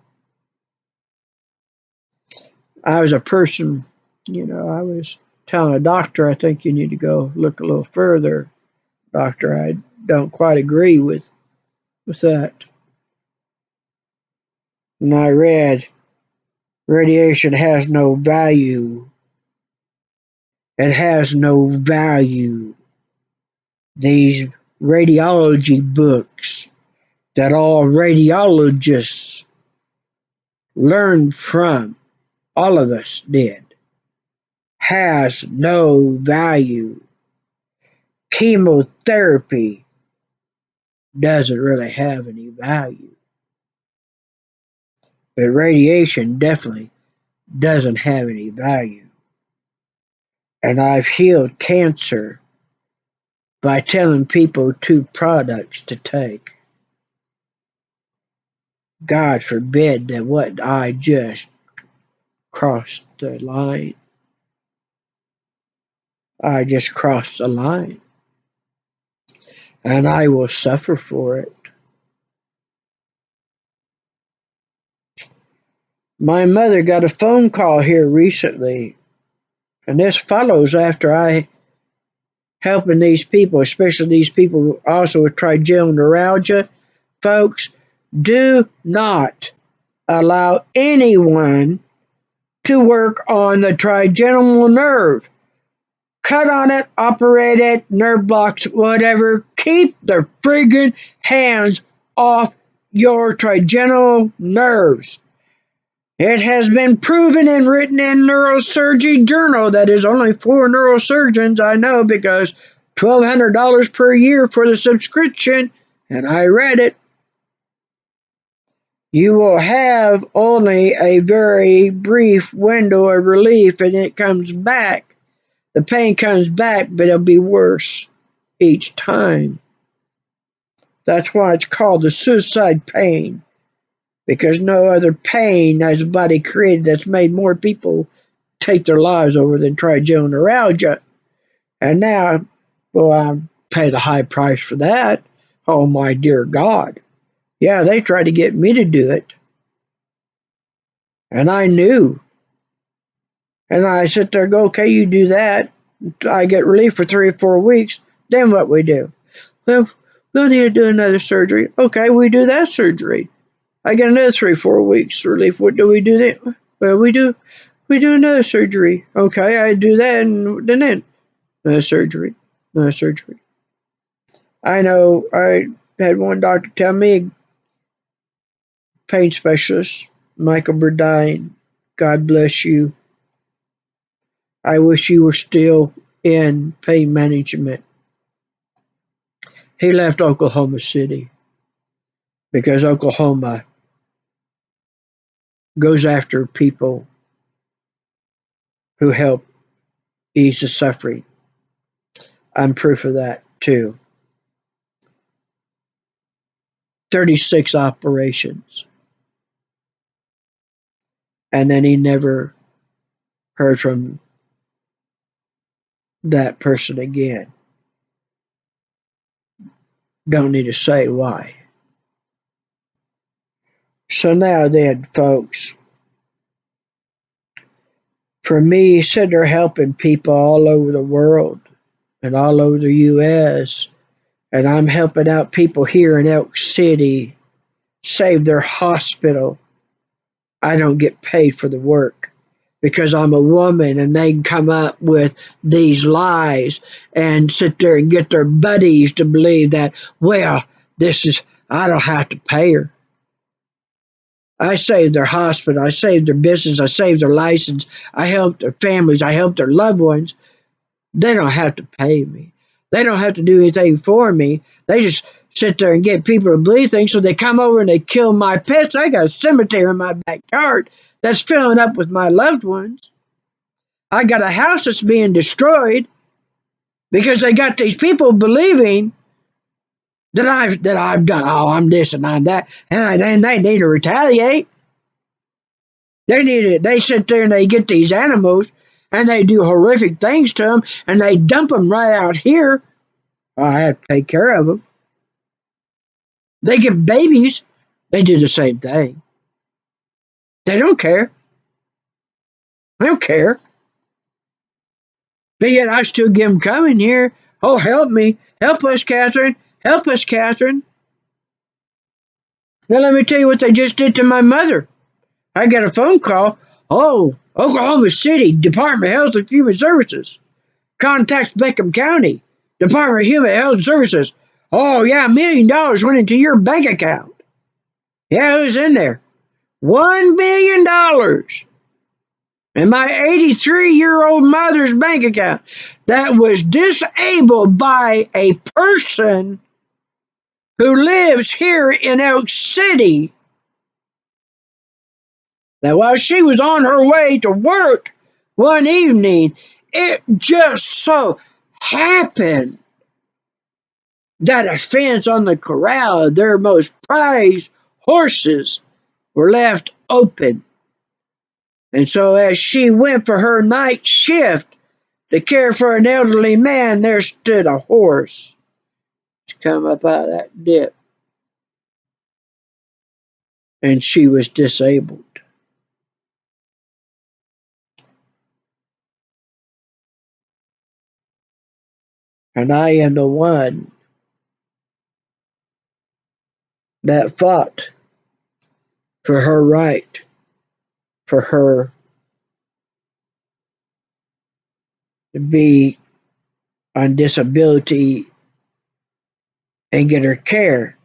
I was a person, I was telling a doctor, "I think you need to go look a little further, doctor. I don't quite agree with that." And I read, radiation has no value. It has no value. These radiology books that all radiologists learned from, all of us did, has no value. Chemotherapy doesn't really have any value, but radiation definitely doesn't have any value. And I've healed cancer by telling people two products to take. God forbid that what I just crossed the line. I just crossed the line, and I will suffer for it. My mother got a phone call here recently, and this follows after I helping these people, especially these people also with trigeminal neuralgia. Folks, do not allow anyone to work on the trigeminal nerve. Cut on it, operate it, nerve blocks, whatever. Keep the friggin' hands off your trigeminal nerves. It has been proven and written in Neurosurgery Journal that is only for neurosurgeons. I know, because $1,200 per year for the subscription, and I read it. You will have only a very brief window of relief, and it comes back. The pain comes back, but it'll be worse each time. That's why it's called the suicide pain, because no other pain has the body created that's made more people take their lives over than trigeminal neuralgia. And now, well, I pay the high price for that. Oh, my dear God. Yeah, they tried to get me to do it. And I knew. And I sit there and go, "Okay, you do that. I get relief for 3 or 4 weeks. Then what we do? Well, we'll need to do another surgery. Okay, we do that surgery. I get another 3 or 4 weeks relief. What do we do then? Well, we do another surgery. Okay, I do that, and then another surgery, another surgery. I know I had one doctor tell me, pain specialist, Michael Burdine, God bless you. I wish you were still in pain management. He left Oklahoma City because Oklahoma goes after people who help ease the suffering. I'm proof of that too. 36 operations. And then he never heard from that person again. Don't need to say why. So now then, folks, for me, sitting there helping people all over the world and all over the U.S., and I'm helping out people here in Elk City save their hospital. I don't get paid for the work because I'm a woman and they can come up with these lies and sit there and get their buddies to believe that, well, this is, I don't have to pay her. I saved their hospital, I saved their business, I saved their license, I helped their families, I helped their loved ones. They don't have to pay me. They don't have to do anything for me. They just sit there and get people to believe things, so they come over and they kill my pets. I got a cemetery in my backyard that's filling up with my loved ones. I got a house that's being destroyed because they got these people believing that I've done. Oh, I'm this and I'm that, and they need to retaliate. They need it. They sit there and they get these animals and they do horrific things to them and they dump them right out here. I have to take care of them. They get babies. They do the same thing. They don't care. They don't care. But yet I still give them coming here. Oh, help me. Help us, Catherine. Help us, Catherine. Well, let me tell you what they just did to my mother. I got a phone call. Oh, Oklahoma City Department of Health and Human Services contacts Beckham County Department of Human Health and Services. Oh, yeah, $1 million went into your bank account. Yeah, it was in there. $1 billion in my 83-year-old mother's bank account that was disabled by a person who lives here in Elk City. That while she was on her way to work one evening, it just so happened that a fence on the corral of their most prized horses were left open. And so as she went for her night shift to care for an elderly man, there stood a horse to come up out of that dip. And she was disabled. And I am the one that fought for her right, for her to be on disability and get her care.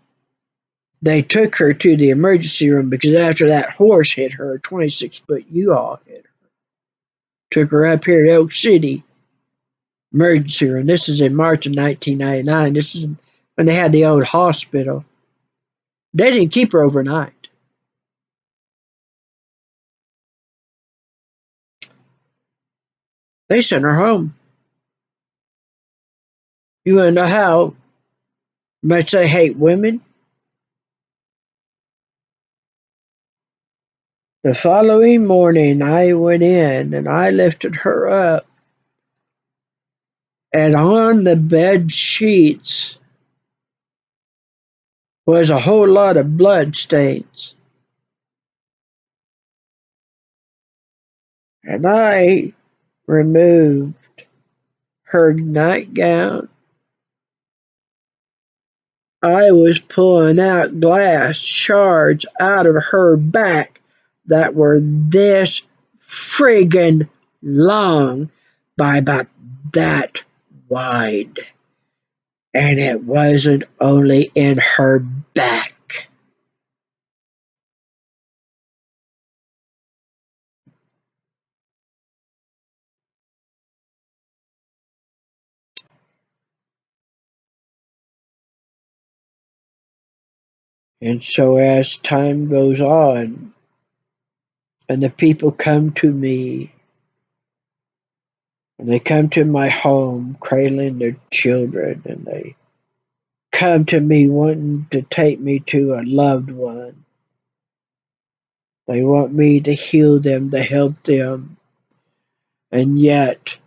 They took her to the emergency room because after that horse hit her, a 26-foot U-Haul hit her. Took her up here to Elk City emergency room. This is in March of 1999. This is when they had the old hospital. They didn't keep her overnight. They sent her home. You want to know how much they hate women? The following morning, I went in and I lifted her up, and on the bed sheets was a whole lot of blood stains. And I removed her nightgown. I was pulling out glass shards out of her back that were this friggin' long by about that wide. And it wasn't only in her back. And so as time goes on, and the people come to me, and they come to my home cradling their children, and they come to me wanting to take me to a loved one. They want me to heal them, to help them. And yet,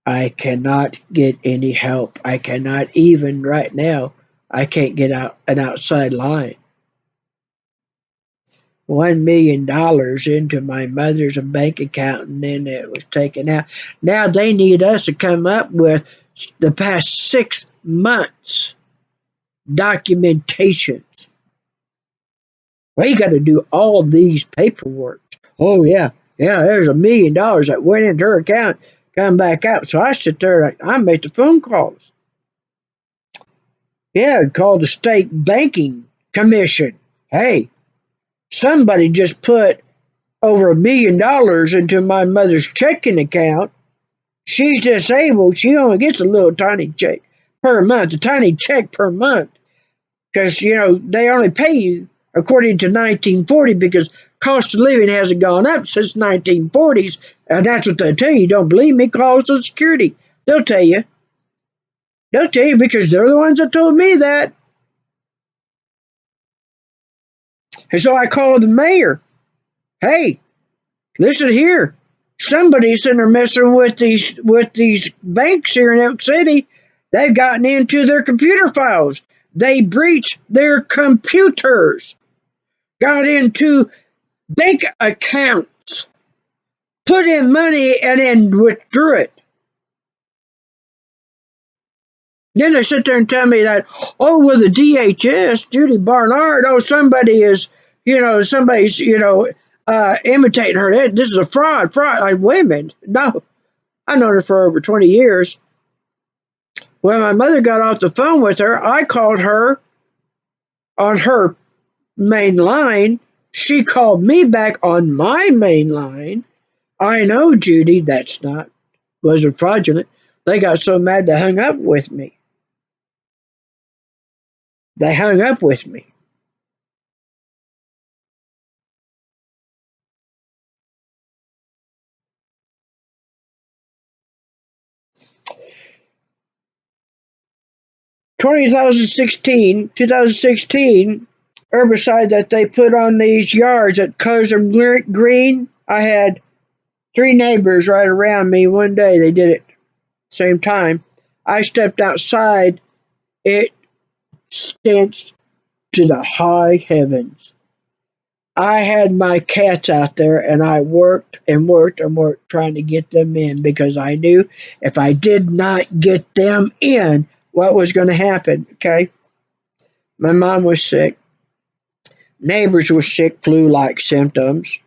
I cannot get any help. I cannot even right now. I can't get out an outside line. $1 million into my mother's bank account, and then it was taken out. Now they need us to come up with the past 6 months documentations. We got to do all these paperwork. Oh yeah, yeah. There's $1 million that went into her account, come back out. So I sit there, like, I make the phone calls. Yeah, call the state banking commission. Hey, somebody just put over $1 million into my mother's checking account. She's disabled. She only gets a little tiny check per month, a tiny check per month, because they only pay you according to 1940 because cost of living hasn't gone up since 1940s, and that's what they tell you. Don't believe me? Call Social Security. They'll tell you. They'll tell you because they're the ones that told me that. And so I called the mayor. Hey, listen here. Somebody's in there messing with these banks here in Elk City. They've gotten into their computer files. They breached their computers, got into bank accounts, put in money, and then withdrew it. Then they sit there and tell me that, oh, well, the DHS, Judy Barnard, oh, somebody's, imitating her. This is a fraud. Like, wait a minute. No, I've known her for over 20 years. When my mother got off the phone with her, I called her on her main line. She called me back on my main line. I know, Judy, wasn't fraudulent. They got so mad they hung up with me. They hung up with me. 2016 herbicide that they put on these yards that colors them green. I had 3 neighbors right around me one day. They did it same time. I stepped outside. It stench to the high heavens. I had my cats out there and I worked and worked and worked trying to get them in because I knew if I did not get them in, what was going to happen. Okay. My mom was sick. Neighbors were sick, flu like symptoms.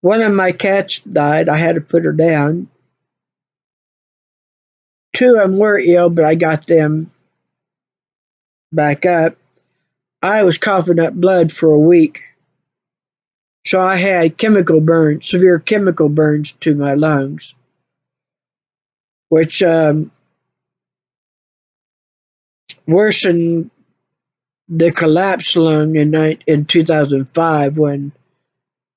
One of my cats died. I had to put her down. Two of them were ill, but I got them back up. I was coughing up blood for a week. So I had chemical burns, severe chemical burns to my lungs, which worsened the collapsed lung in 2005 when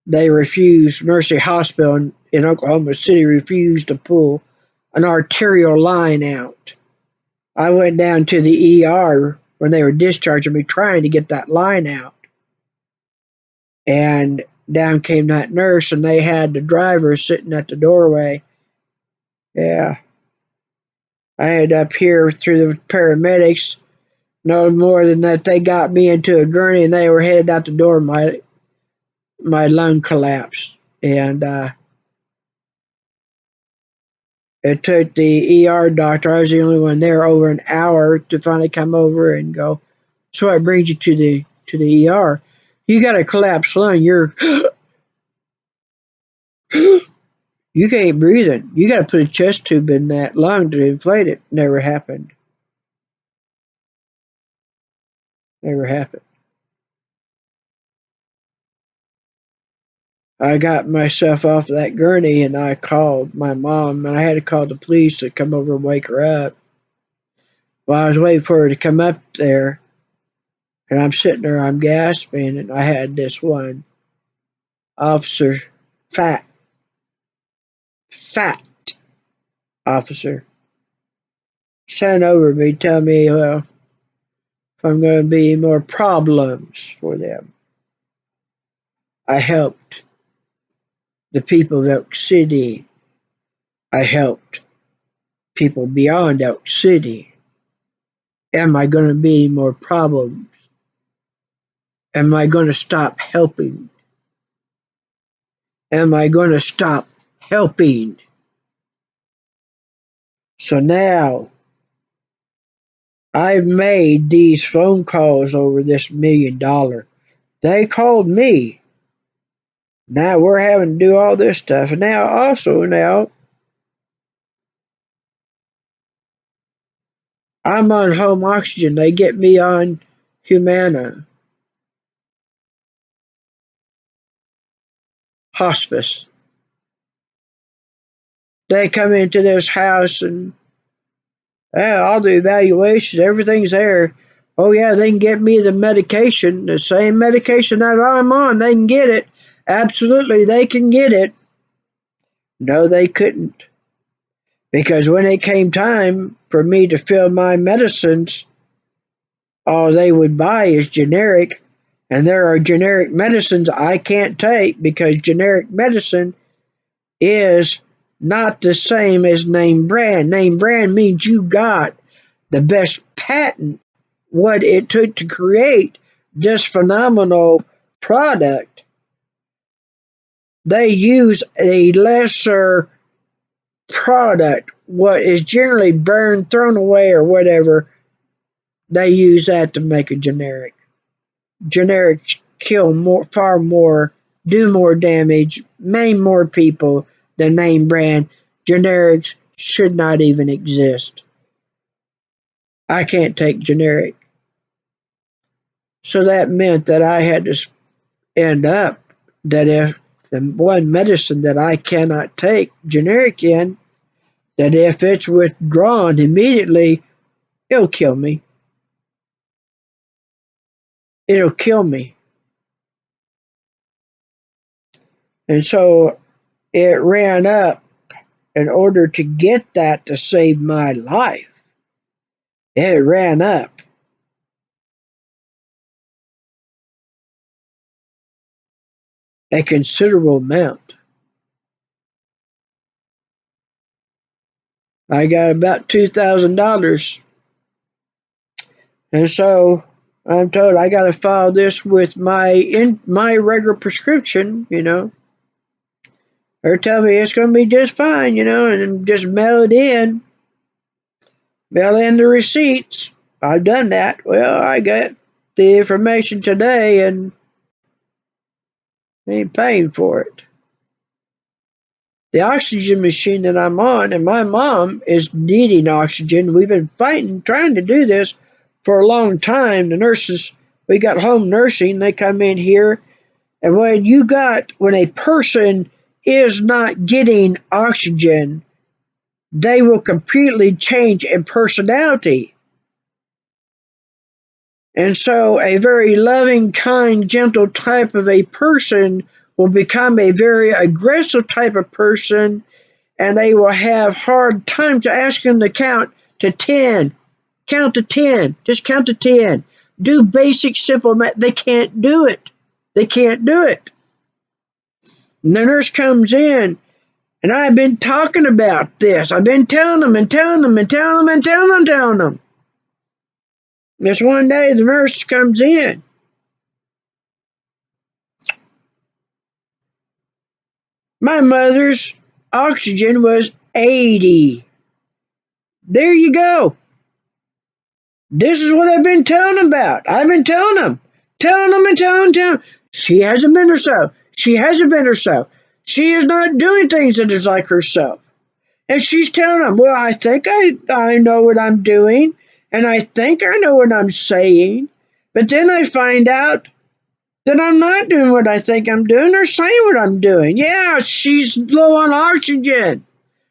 they refused, Mercy Hospital in Oklahoma City refused to pull an arterial line out. I went down to the ER when they were discharging me trying to get that line out. And down came that nurse and they had the driver sitting at the doorway. Yeah. I ended up here through the paramedics. No more than that, they got me into a gurney and they were headed out the door. My lung collapsed. And it took the ER doctor, I was the only one there, over an hour to finally come over and go, so it brings you to the ER. You got a collapsed lung. You can't breathe it. You got to put a chest tube in that lung to inflate it. Never happened. Never happened. I got myself off that gurney and I called my mom and I had to call the police to come over and wake her up. While I was waiting for her to come up there, and I'm sitting there, I'm gasping, and I had this one officer, fat, fat officer, stand over me, tell me, well, if I'm going to be more problems for them. I helped the people of Elk City. I helped people beyond Elk City. Am I going to be more problems? Am I going to stop helping? Am I going to stop helping? So now I've made these phone calls over this $1 million. They called me. Now we're having to do all this stuff. And now I'm on home oxygen. They get me on Humana hospice. They come into this house and all the evaluations, everything's there. Oh yeah, they can get me the medication, the same medication that I'm on. They can get it. Absolutely, they can get it. No, they couldn't. Because when it came time for me to fill my medicines, all they would buy is generic. And there are generic medicines I can't take because generic medicine is not the same as name brand. Name brand means you got the best patent, what it took to create this phenomenal product. They use a lesser product, what is generally burned, thrown away, or whatever. They use that to make a generic. Generics kill more, far more, do more damage, maim more people than name brand. Generics should not even exist. I can't take generic. So that meant that I had to end up that if the one medicine that I cannot take generic in, that if it's withdrawn immediately, it'll kill me. It'll kill me. And so it ran up in order to get that to save my life. It ran up a considerable amount. I got about $2,000. And so I'm told I got to file this with my regular prescription, They're telling me it's going to be just fine, and just mail in the receipts. I've done that. Well, I got the information today and ain't paying for it. The oxygen machine that I'm on, and my mom is needing oxygen. We've been fighting, trying to do this for a long time. The nurses, we got home nursing, they come in here, and when a person is not getting oxygen, they will completely change in personality. And so a very loving, kind, gentle type of a person will become a very aggressive type of person, and they will have hard times asking to count to 10. Count to 10. Just count to 10. Do basic, simple math. They can't do it. They can't do it. And the nurse comes in, and I've been talking about this. I've been telling them and telling them and telling them and telling them. This one day, the nurse comes in. My mother's oxygen was 80. There you go. This is what I've been telling them about. I've been telling them. Telling them and telling them. She hasn't been herself. She hasn't been herself. She is not doing things that is like herself. And she's telling them, well, I think I know what I'm doing. And I think I know what I'm saying. But then I find out that I'm not doing what I think I'm doing or saying what I'm doing. Yeah, she's low on oxygen.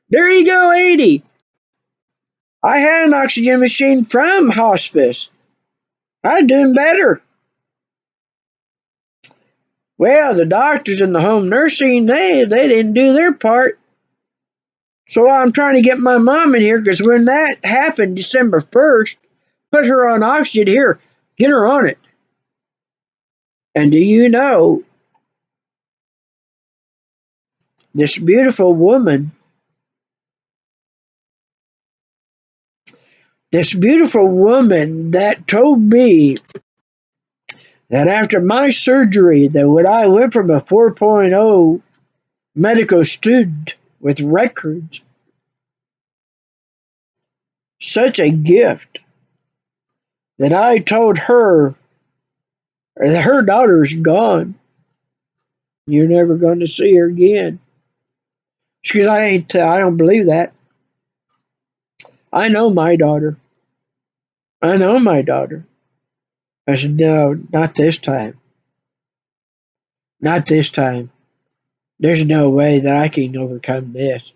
There you go, 80. I had an oxygen machine from hospice. I'm doing better. Well, the doctors and the home nursing, they didn't do their part. So I'm trying to get my mom in here because when that happened December 1st, put her on oxygen here, get her on it. And do you know, this beautiful woman This beautiful woman that told me that after my surgery, that when I went from a 4.0 medical student with records, such a gift, that I told her that her daughter's gone. You're never going to see her again. She goes, I don't believe that. I know my daughter. I know my daughter. I said, no, not this time. Not this time. There's no way that I can overcome this.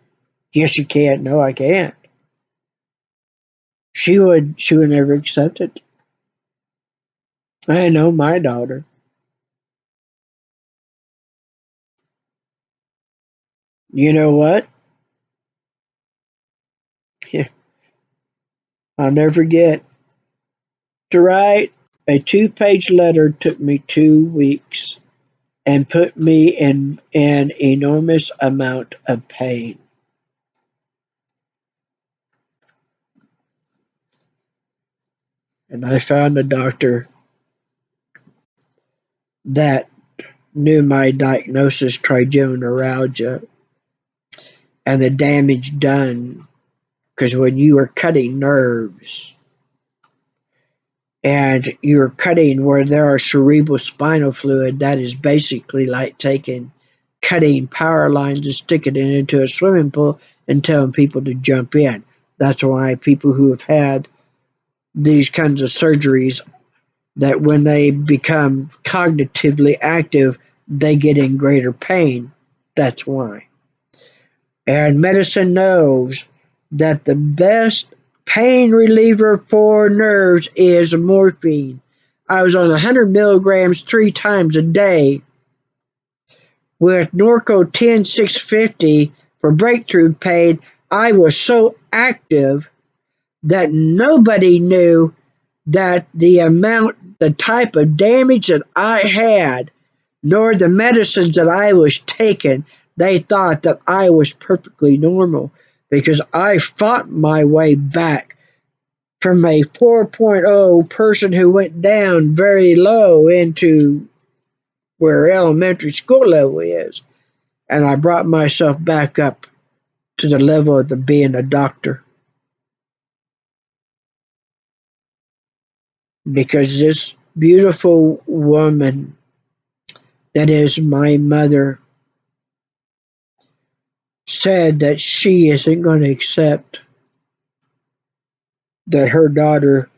Yes, you can. No, I can't. She would never accept it. I know my daughter. You know what? I'll never forget. To write a 2-page letter took me 2 weeks and put me in an enormous amount of pain. And I found a doctor that knew my diagnosis, trigeminal neuralgia, and the damage done. Because when you are cutting nerves and you're cutting where there are cerebral spinal fluid, that is basically like taking cutting power lines and sticking it into a swimming pool and telling people to jump in. That's why people who have had these kinds of surgeries, that when they become cognitively active, they get in greater pain. That's why. And medicine knows that the best pain reliever for nerves is morphine. I was on 100 milligrams 3 times a day with Norco 10650 for breakthrough pain. I was so active that nobody knew that the type of damage that I had, nor the medicines that I was taking. They thought that I was perfectly normal because I fought my way back from a 4.0 person who went down very low into where elementary school level is. And I brought myself back up to the level of being a doctor. Because this beautiful woman that is my mother said that she isn't going to accept that her daughter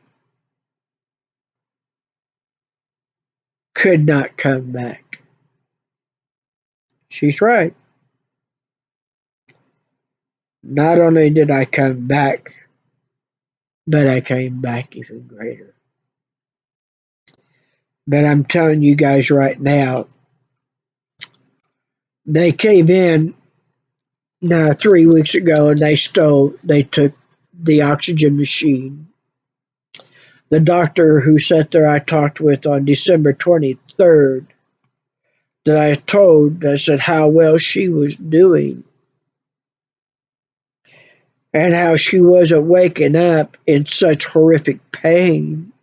could not come back. She's right. Not only did I come back, but I came back even greater. But I'm telling you guys right now, they came in now 3 weeks ago and they took the oxygen machine. The doctor who sat there I talked with on December 23rd, that I said how well she was doing and how she wasn't waking up in such horrific pain.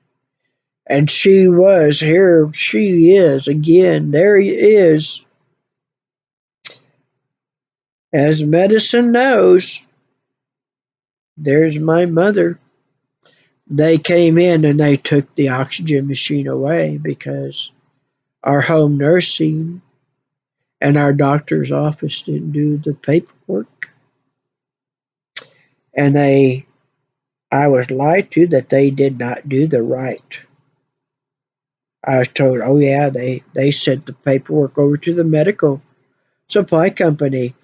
And here she is again. There he is. As medicine knows, there's my mother. They came in and they took the oxygen machine away because our home nursing and our doctor's office didn't do the paperwork. And I was lied to that they did not do the right. I was told, oh yeah, they sent the paperwork over to the medical supply company.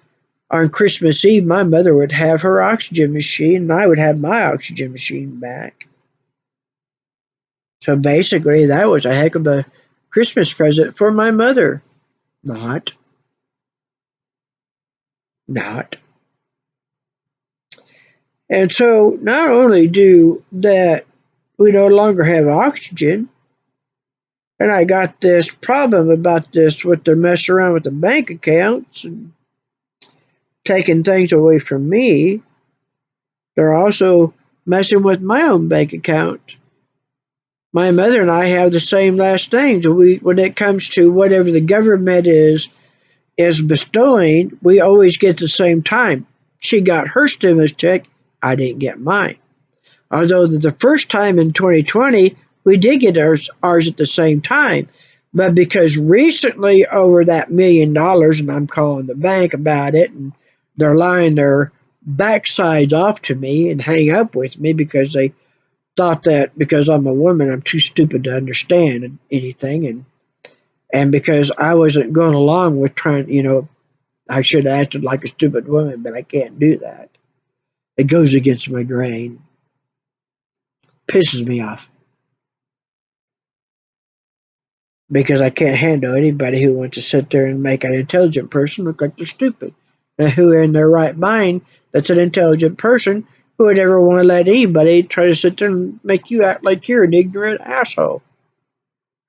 On Christmas Eve, my mother would have her oxygen machine and I would have my oxygen machine back. So basically, that was a heck of a Christmas present for my mother. Not. Not. And so not only do that we no longer have oxygen, and I got this problem about this with their mess around with the bank accounts and taking things away from me. They're also messing with my own bank account. My mother and I have the same last names. When it comes to whatever the government is bestowing, we always get the same time. She got her stimulus check, I didn't get mine. Although the first time in 2020, we did get ours at the same time. But because recently over that $1 million, and I'm calling the bank about it, and they're lying their backsides off to me and hang up with me because they thought that because I'm a woman, I'm too stupid to understand anything. And because I wasn't going along with trying, I should have acted like a stupid woman, but I can't do that. It goes against my grain. Pisses me off. Because I can't handle anybody who wants to sit there and make an intelligent person look like they're stupid. And who in their right mind, that's an intelligent person, who would ever want to let anybody try to sit there and make you act like you're an ignorant asshole.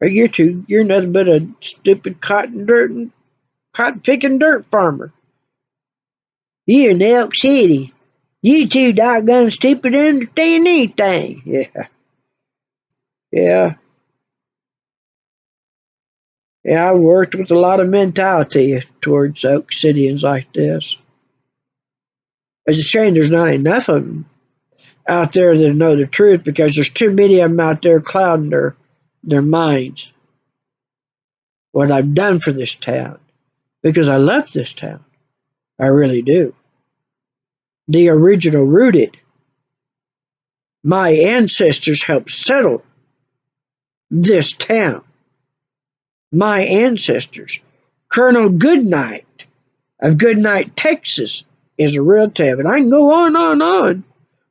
Or you're nothing but a stupid cotton picking dirt farmer. You in Elk City. You too doggone stupid to understand anything. Yeah. Yeah. Yeah, I've worked with a lot of mentality towards Oak Cityans like this. It's a shame there's not enough of them out there that know the truth because there's too many of them out there clouding their minds. What I've done for this town because I love this town. I really do. The original rooted. My ancestors helped settle this town. My ancestors. Colonel Goodnight of Goodnight, Texas is a relative. And I can go on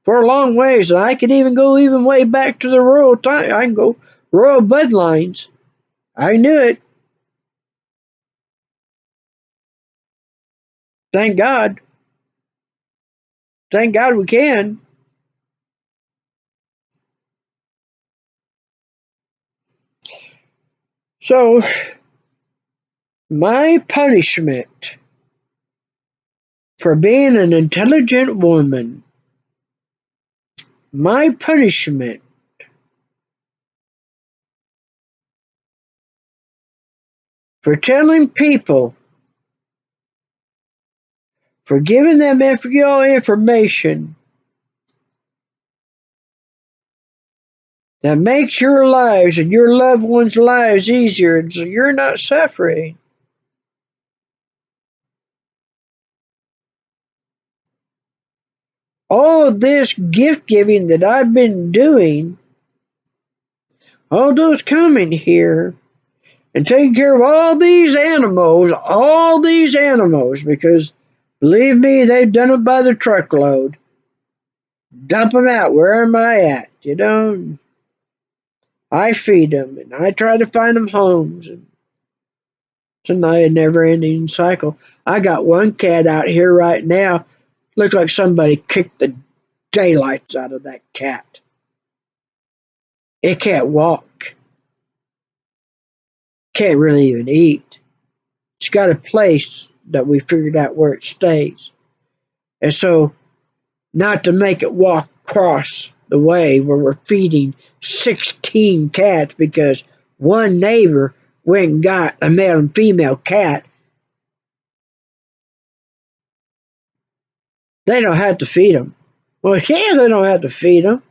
for a long ways. And I can even go even way back to the royal time. I can go royal bloodlines. I knew it. Thank God. Thank God we can. So, my punishment for being an intelligent woman, my punishment for telling people, for giving them information that makes your lives and your loved ones' lives easier so you're not suffering. All this gift giving that I've been doing, all those coming here and taking care of all these animals, because believe me, they've done it by the truckload. Dump them out. Where am I at? I feed them and I try to find them homes. And it's a never ending cycle. I got one cat out here right now. Looks like somebody kicked the daylights out of that cat. It can't walk. Can't really even eat. It's got a place that we figured out where it stays. And so, not to make it walk across the way where we're feeding 16 cats because one neighbor went and got a male and female cat. They don't have to feed them. Well, yeah, they don't have to feed them.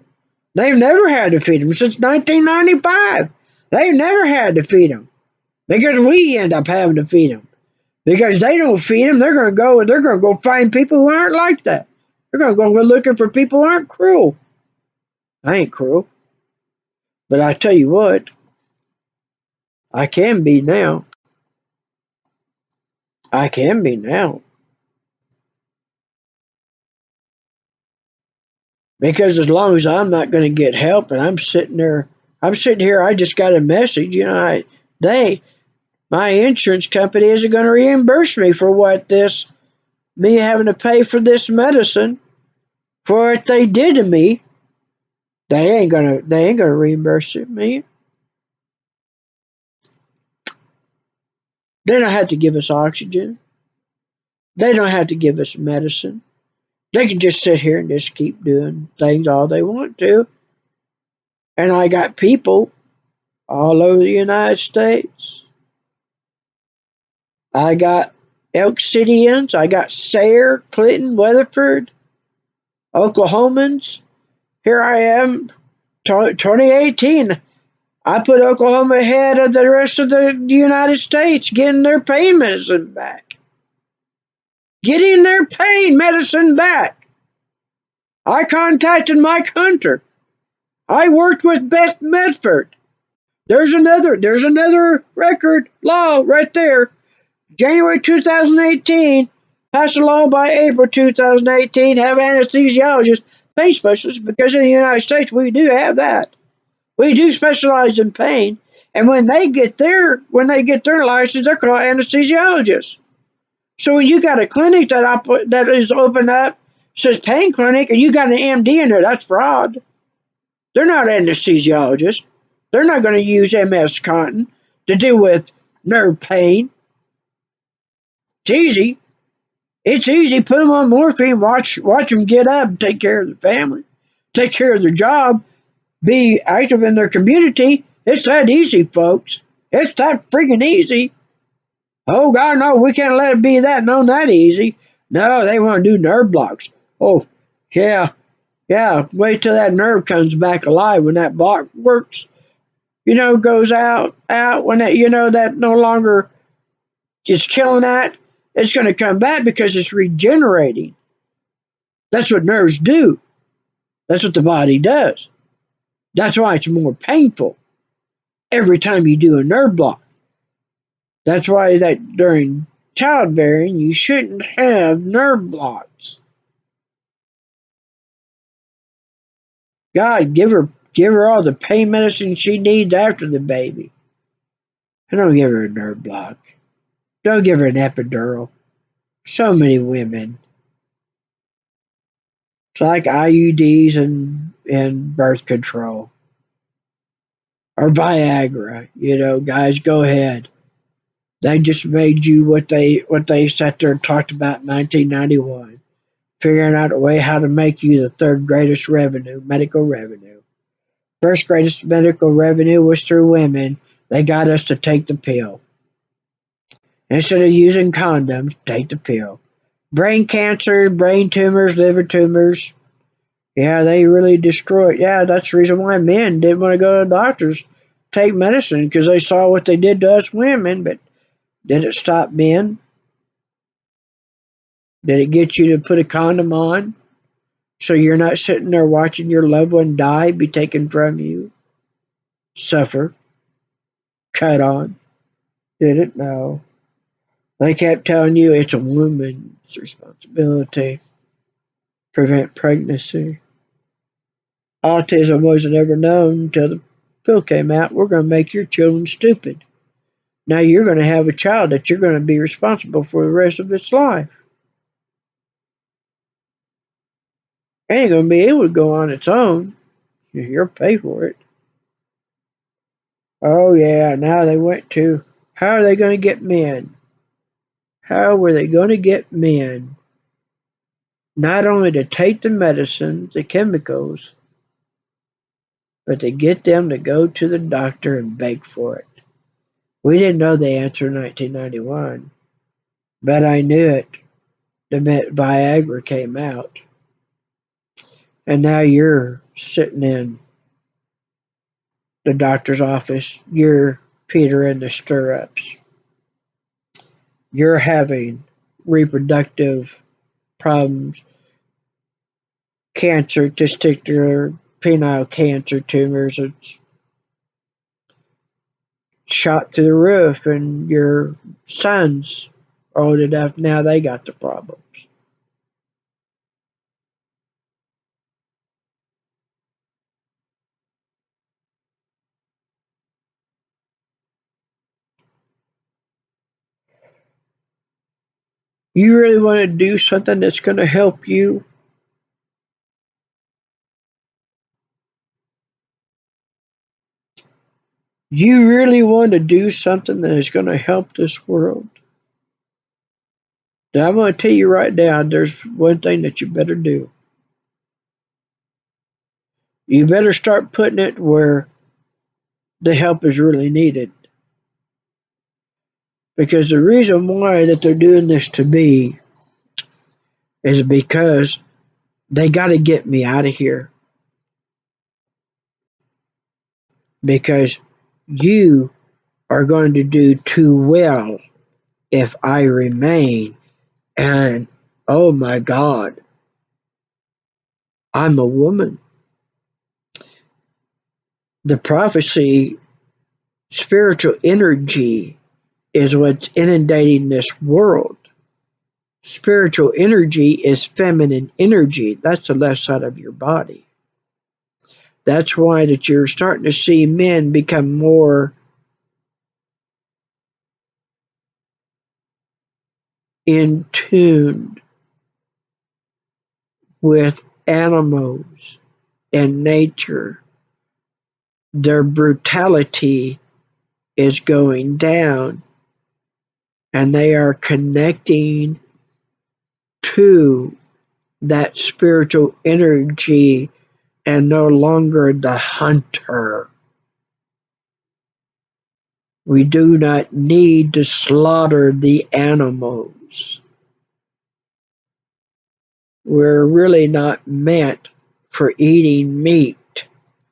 They've never had to feed them since 1995. They've never had to feed them because we end up having to feed them. Because they don't feed them, they're going to go and they're going to go find people who aren't like that. They're going to go looking for people who aren't cruel. I ain't cruel, but I tell you what, I can be now. I can be now because as long as I'm not going to get help and I'm sitting here. I just got a message. They my insurance company isn't going to reimburse me for me having to pay for this medicine for what they did to me. They ain't gonna reimburse me. They don't have to give us oxygen. They don't have to give us medicine. They can just sit here and just keep doing things all they want to. And I got people all over the United States. I got Elk Cityans. I got Sayre, Clinton, Weatherford, Oklahomans. Here I am, 2018. I put Oklahoma ahead of the rest of the United States getting their pain medicine back. Getting their pain medicine back. I contacted Mike Hunter. I worked with Beth Medford. There's another record law right there. January 2018, passed a law by April 2018, have anesthesiologists, pain specialists, because in the United States we do have that. We do specialize in pain, and when they get their license, they're called anesthesiologists. So when you got a clinic that is open up, says pain clinic, and you got an MD in there, that's fraud. They're not anesthesiologists. They're not going to use MS Contin to deal with nerve pain. It's easy. It's easy. Put them on morphine. Watch them get up. Take care of the family. Take care of their job. Be active in their community. It's that easy, folks. It's that freaking easy. Oh God, no, we can't let it be that easy. No, they want to do nerve blocks. Oh, yeah, yeah. Wait till that nerve comes back alive when that block works. Goes out when that no longer is killing that. It's going to come back because it's regenerating. That's what nerves do. That's what the body does. That's why it's more painful every time you do a nerve block. That's why that during childbearing you shouldn't have nerve blocks. God, give her all the pain medicine she needs after the baby. And don't give her a nerve block. Don't give her an epidural. So many women. It's like IUDs and birth control. Or Viagra. Guys, go ahead. They just made you what they sat there and talked about in 1991, figuring out a way how to make you the third greatest revenue, medical revenue. First greatest medical revenue was through women. They got us to take the pill. Instead of using condoms, take the pill. Brain cancer, brain tumors, liver tumors. Yeah, they really destroyed. Yeah, that's the reason why men didn't want to go to doctors, take medicine, because they saw what they did to us women. But did it stop men? Did it get you to put a condom on so you're not sitting there watching your loved one die, be taken from you, suffer, cut on? Did it? No. They kept telling you it's a woman's responsibility to prevent pregnancy. Autism wasn't ever known until the pill came out. We're going to make your children stupid. Now you're going to have a child that you're going to be responsible for the rest of its life. It ain't going to be able to go on its own. You'll pay for it. Oh, yeah, now they went to how are they going to get men? How were they going to get men not only to take the medicines, the chemicals, but to get them to go to the doctor and beg for it? We didn't know the answer in 1991, but I knew it the minute Viagra came out. And now you're sitting in the doctor's office, you're Peter in the stirrups. You're having reproductive problems, cancer, testicular, penile cancer tumors. It's shot through the roof, and your sons are old enough now, they got the problems. You really want to do something that's going to help you? You really want to do something that is going to help this world? Now, I'm going to tell you right now, there's one thing that you better do. You better start putting it where the help is really needed. Because the reason why that they're doing this to me is because they got to get me out of here. Because you are going to do too well if I remain. And oh my God, I'm a woman. The prophecy, spiritual energy is what's inundating this world. Spiritual energy is feminine energy. That's the left side of your body. That's why that you're starting to see men become more in tune with animals and nature. Their brutality is going down and they are connecting to that spiritual energy and no longer the hunter. We do not need to slaughter the animals. We're really not meant for eating meat,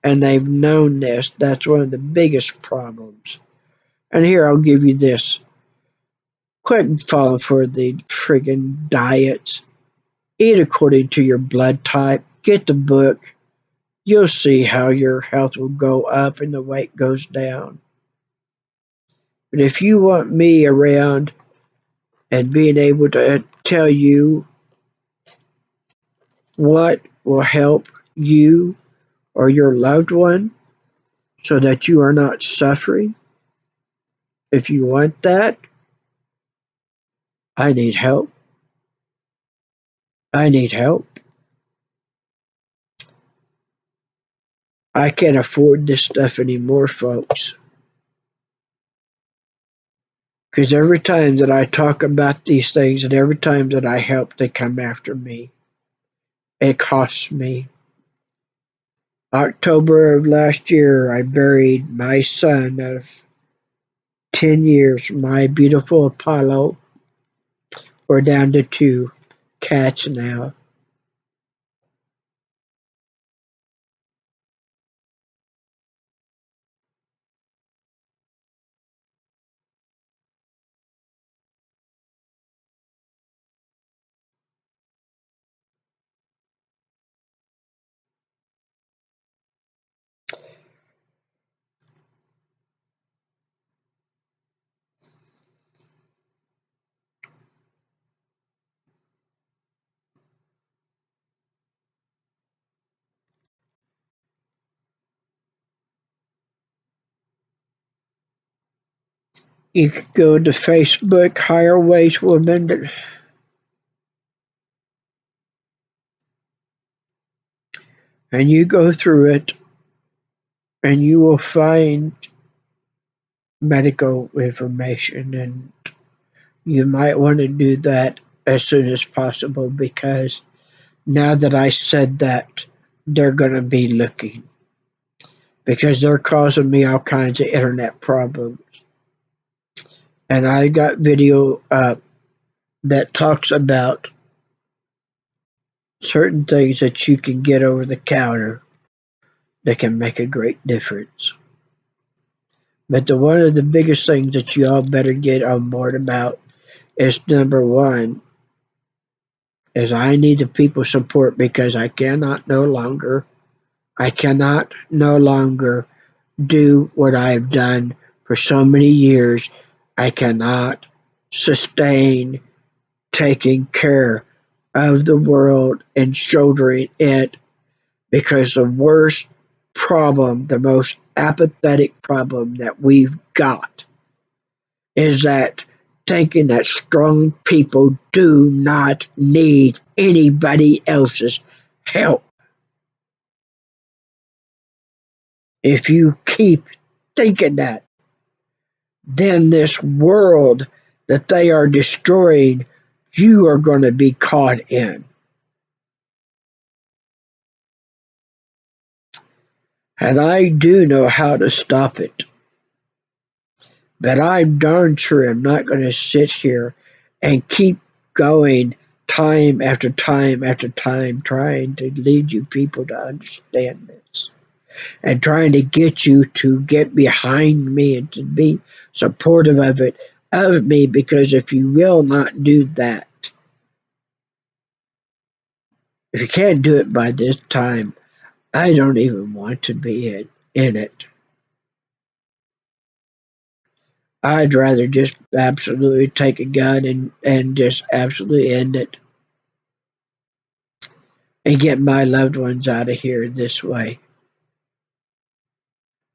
and they've known this. That's one of the biggest problems. And here I'll give you this. Quit falling for the friggin' diets. Eat according to your blood type. Get the book. You'll see how your health will go up and the weight goes down. But if you want me around and being able to tell you what will help you or your loved one so that you are not suffering, if you want that, I need help. I need help. I can't afford this stuff anymore, folks. Because every time that I talk about these things and every time that I help, they come after me. It costs me. October of last year, I buried my son of 10 years, my beautiful Apollo. We're down to 2 cats now. You could go to Facebook, hire waste woman, and you go through it, and you will find medical information, and you might want to do that as soon as possible because now that I said that, they're going to be looking because they're causing me all kinds of internet problems. And I got video that talks about certain things that you can get over the counter that can make a great difference. But one of the biggest things that you all better get on board about is number one is I need the people support because I cannot no longer do what I've done for so many years. I cannot sustain taking care of the world and shouldering it because the worst problem, the most apathetic problem that we've got is that thinking that strong people do not need anybody else's help. If you keep thinking that, then this world that they are destroying you are going to be caught in. And I do know how to stop it. But I'm darn sure I'm not going to sit here and keep going time after time after time trying to lead you people to understand this and trying to get you to get behind me and to be supportive of me, because if you will not do that, if you can't do it by this time, I don't even want to be in it. I'd rather just absolutely take a gun and just absolutely end it and get my loved ones out of here this way.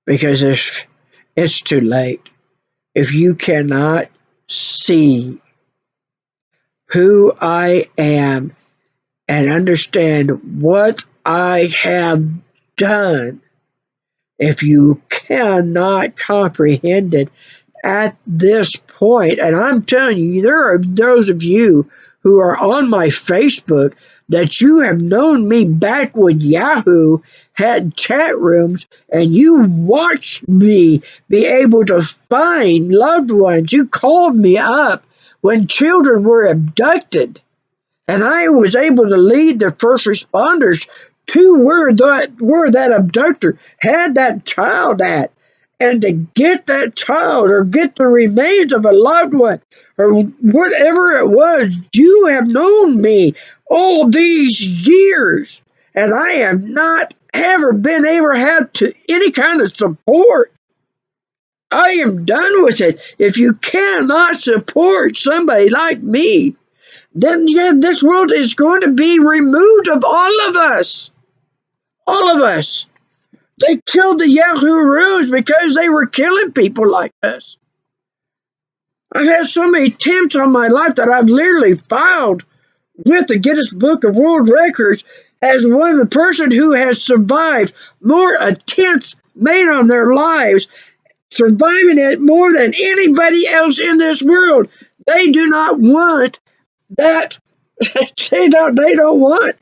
Because if it's too late, if you cannot see who I am and understand what I have done, if you cannot comprehend it at this point, and I'm telling you, there are those of you who are on my Facebook that you have known me back when Yahoo had chat rooms, and you watched me be able to find loved ones. You called me up when children were abducted, and I was able to lead the first responders to where that abductor had that child at, and to get that child or get the remains of a loved one or whatever it was. You have known me all these years, and I have not ever been able to have any kind of support. I am done with it. If you cannot support somebody like me, then yeah, this world is going to be removed of all of us. All of us. They killed the Yahoo because they were killing people like us. I've had so many attempts on my life that I've literally filed with the Guinness Book of World Records as one of the person who has survived more attempts made on their lives, surviving it more than anybody else in this world. They do not want that. They don't want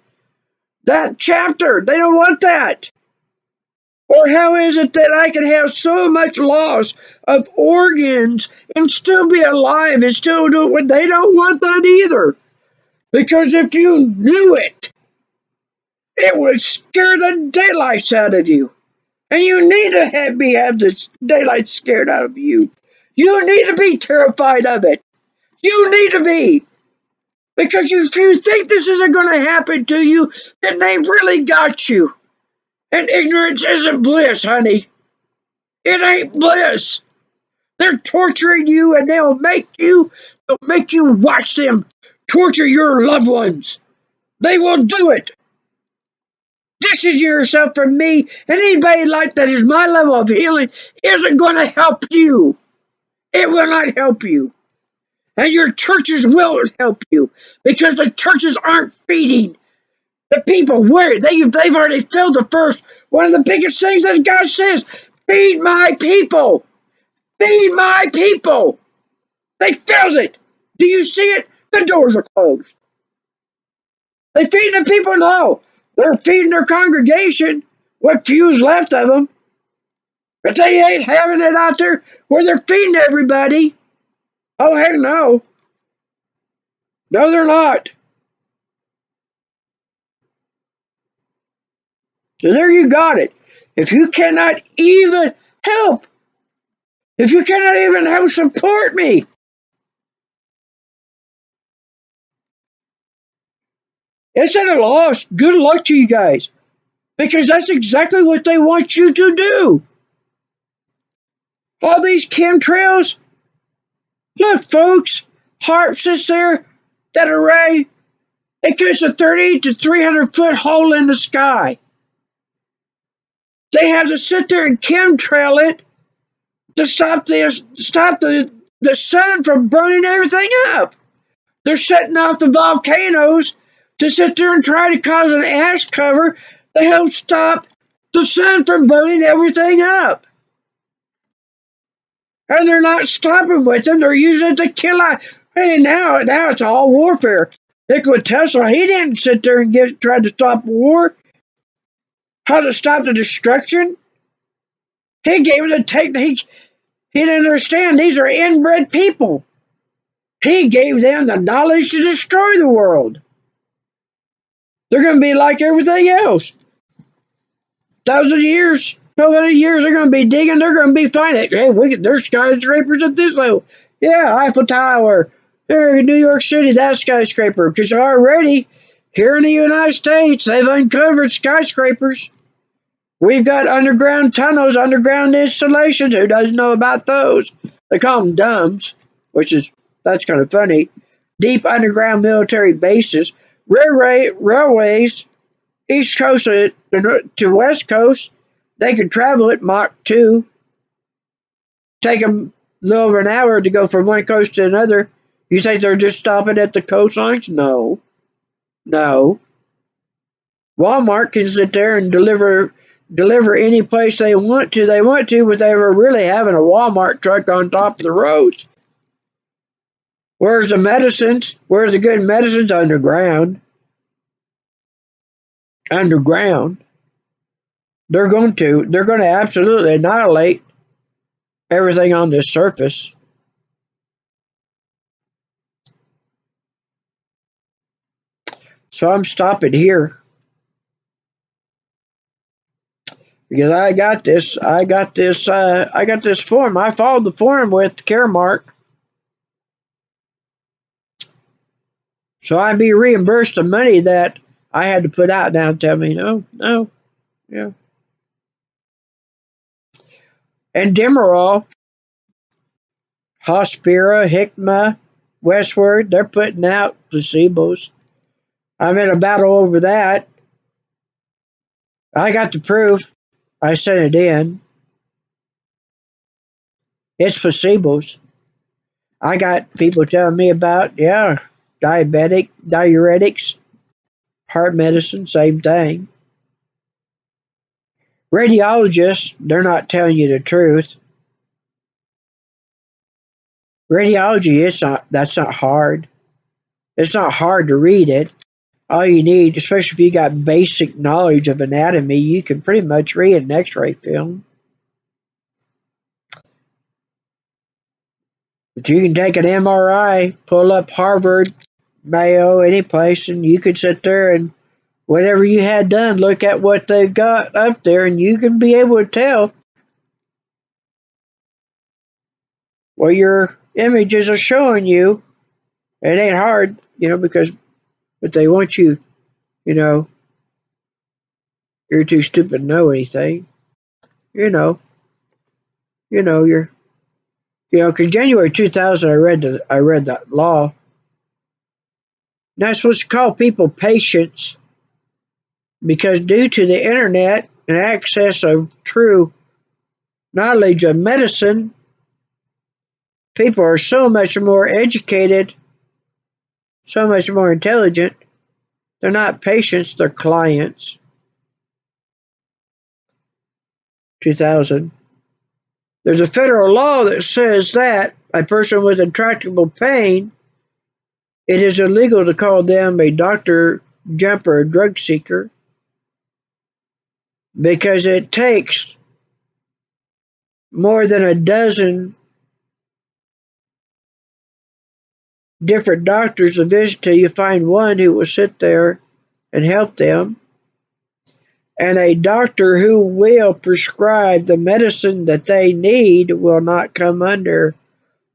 that chapter. They don't want that. Or how is it that I can have so much loss of organs and still be alive and still do it when they don't want that either? Because if you knew it, it would scare the daylights out of you. And you need to have the daylight scared out of you. You need to be terrified of it. You need to be. Because if you think this isn't going to happen to you, then they really got you. And ignorance isn't bliss, honey. It ain't bliss. They're torturing you, and they'll make you watch them torture your loved ones. They will do it. Distance yourself from me, and anybody like that is my level of healing isn't going to help you. It will not help you. And your churches won't help you because the churches aren't feeding the people where they've already filled the first. One of the biggest things that God says, feed my people. Feed my people. They filled it. Do you see it? The doors are closed. They feeding the people? No. They're feeding their congregation, what few's left of them. But they ain't having it out there where they're feeding everybody. Oh, heck no. No, they're not. So there you got it. If you cannot even help, if you cannot even help support me, it's at a loss. Good luck to you guys. Because that's exactly what they want you to do. All these chemtrails. Look, folks, HAARP sits there, that array, it cuts a 30 to 300-foot hole in the sky. They have to sit there and chemtrail it to stop the sun from burning everything up. They're setting off the volcanoes to sit there and try to cause an ash cover to help stop the sun from burning everything up. And they're not stopping with them. They're using it to kill out. Hey, now it's all warfare. Nikola Tesla, he didn't sit there and try to stop war. How to stop the destruction? He gave it a technique. He didn't understand. These are inbred people. He gave them the knowledge to destroy the world. They're going to be like everything else. 1,000 years, 1,200 years, they're going to be digging. They're going to be finding. Hey, there's skyscrapers at this level. Yeah, Eiffel Tower. Here in New York City, that skyscraper. Because already here in the United States, they've uncovered skyscrapers. We've got underground tunnels, underground installations. Who doesn't know about those? They call them DUMBs, that's kind of funny. Deep underground military bases, railways, east coast to west coast. They can travel at Mach 2. Take them a little over an hour to go from one coast to another. You think they're just stopping at the coastlines? No. No. Walmart can sit there and deliver any place they want to. They want to, but they were really having a Walmart truck on top of the roads. Where's the medicines? Where's the good medicines? Underground. Underground. They're going to absolutely annihilate everything on this surface. So I'm stopping here because I got this form. I followed the form with Caremark. So I'd be reimbursed the money that I had to put out now. Tell me, no, yeah. And Demerol, Hospira, Hikma, Westward, they're putting out placebos. I'm in a battle over that. I got the proof. I sent it in. It's placebos. I got people telling me about, diuretics, heart medicine, same thing. Radiologists, they're not telling you the truth. Radiology that's not hard. It's not hard to read it. All you need, especially if you got basic knowledge of anatomy, you can pretty much read an x-ray film. But you can take an MRI, pull up Harvard, Mayo, any place, and you could sit there and whatever you had done, look at what they've got up there, and you can be able to tell what your images are showing you. It ain't hard, but they want you, you know, you're too stupid to know anything. You know, you're, because January 2000, I read that law. Not supposed to call people patients because due to the internet and access of true knowledge of medicine, people are so much more educated, so much more intelligent. They're not patients, they're clients. 2000. There's a federal law that says that a person with intractable pain, it is illegal to call them a doctor, jumper, or drug seeker because it takes more than a dozen different doctors to visit till you find one who will sit there and help them, and a doctor who will prescribe the medicine that they need will not come under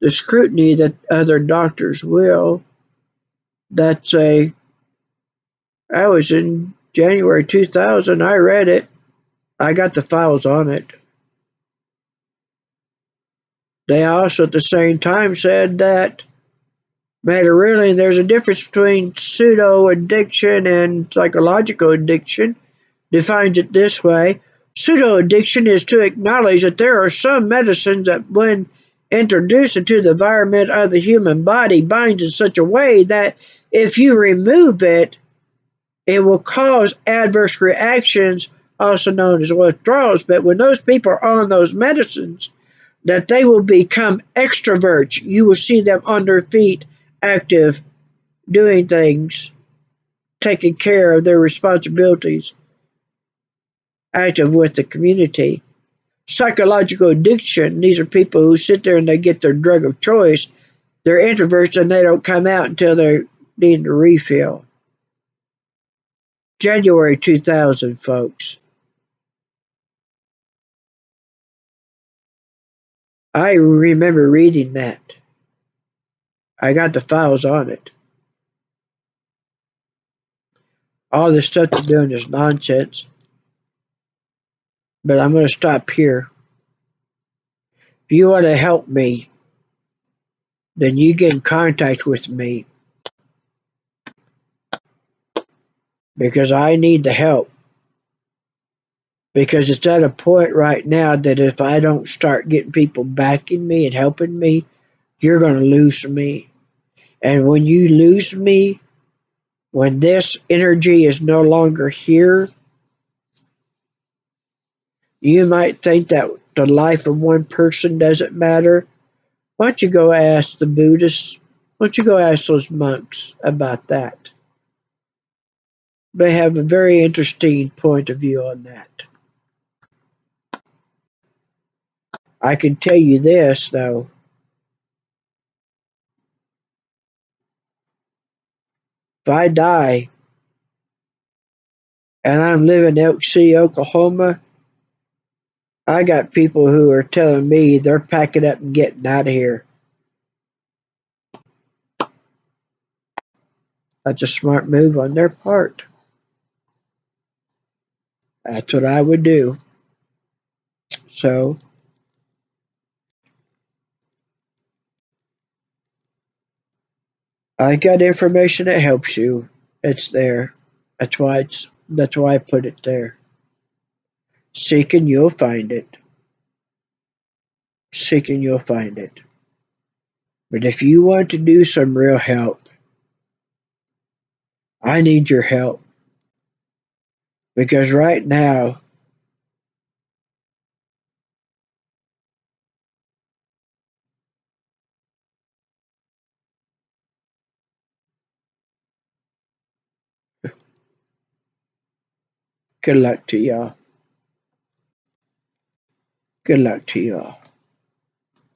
the scrutiny that other doctors will. I was in January 2000, I read it. I got the files on it. They also at the same time said that really there's a difference between pseudo addiction and psychological addiction. Defines it this way: pseudo addiction is to acknowledge that there are some medicines that, when introduced into the environment of the human body, binds in such a way that if you remove it, it will cause adverse reactions, also known as withdrawals. But when those people are on those medicines, that they will become extroverts. You will see them on their feet active, doing things, taking care of their responsibilities, active with the community. Psychological addiction, these are people who sit there and they get their drug of choice. They're introverts and they don't come out until they need a refill. January 2000, folks. I remember reading that. I got the files on it. All this stuff they're doing is nonsense. But I'm going to stop here. If you want to help me, then you get in contact with me because I need the help. Because it's at a point right now that if I don't start getting people backing me and helping me, you're going to lose me. And when you lose me, when this energy is no longer here, you might think that the life of one person doesn't matter. Why don't you go ask the Buddhists? Why don't you go ask those monks about that? They have a very interesting point of view on that. I can tell you this, though. If I die and I'm living in Elk City, Oklahoma, I got people who are telling me they're packing up and getting out of here. That's a smart move on their part. That's what I would do. So I got information that helps you. It's there. That's why I put it there. Seek and you'll find it. Seek and you'll find it. But if you want to do some real help, I need your help. Because right now, good luck to y'all. Good luck to y'all.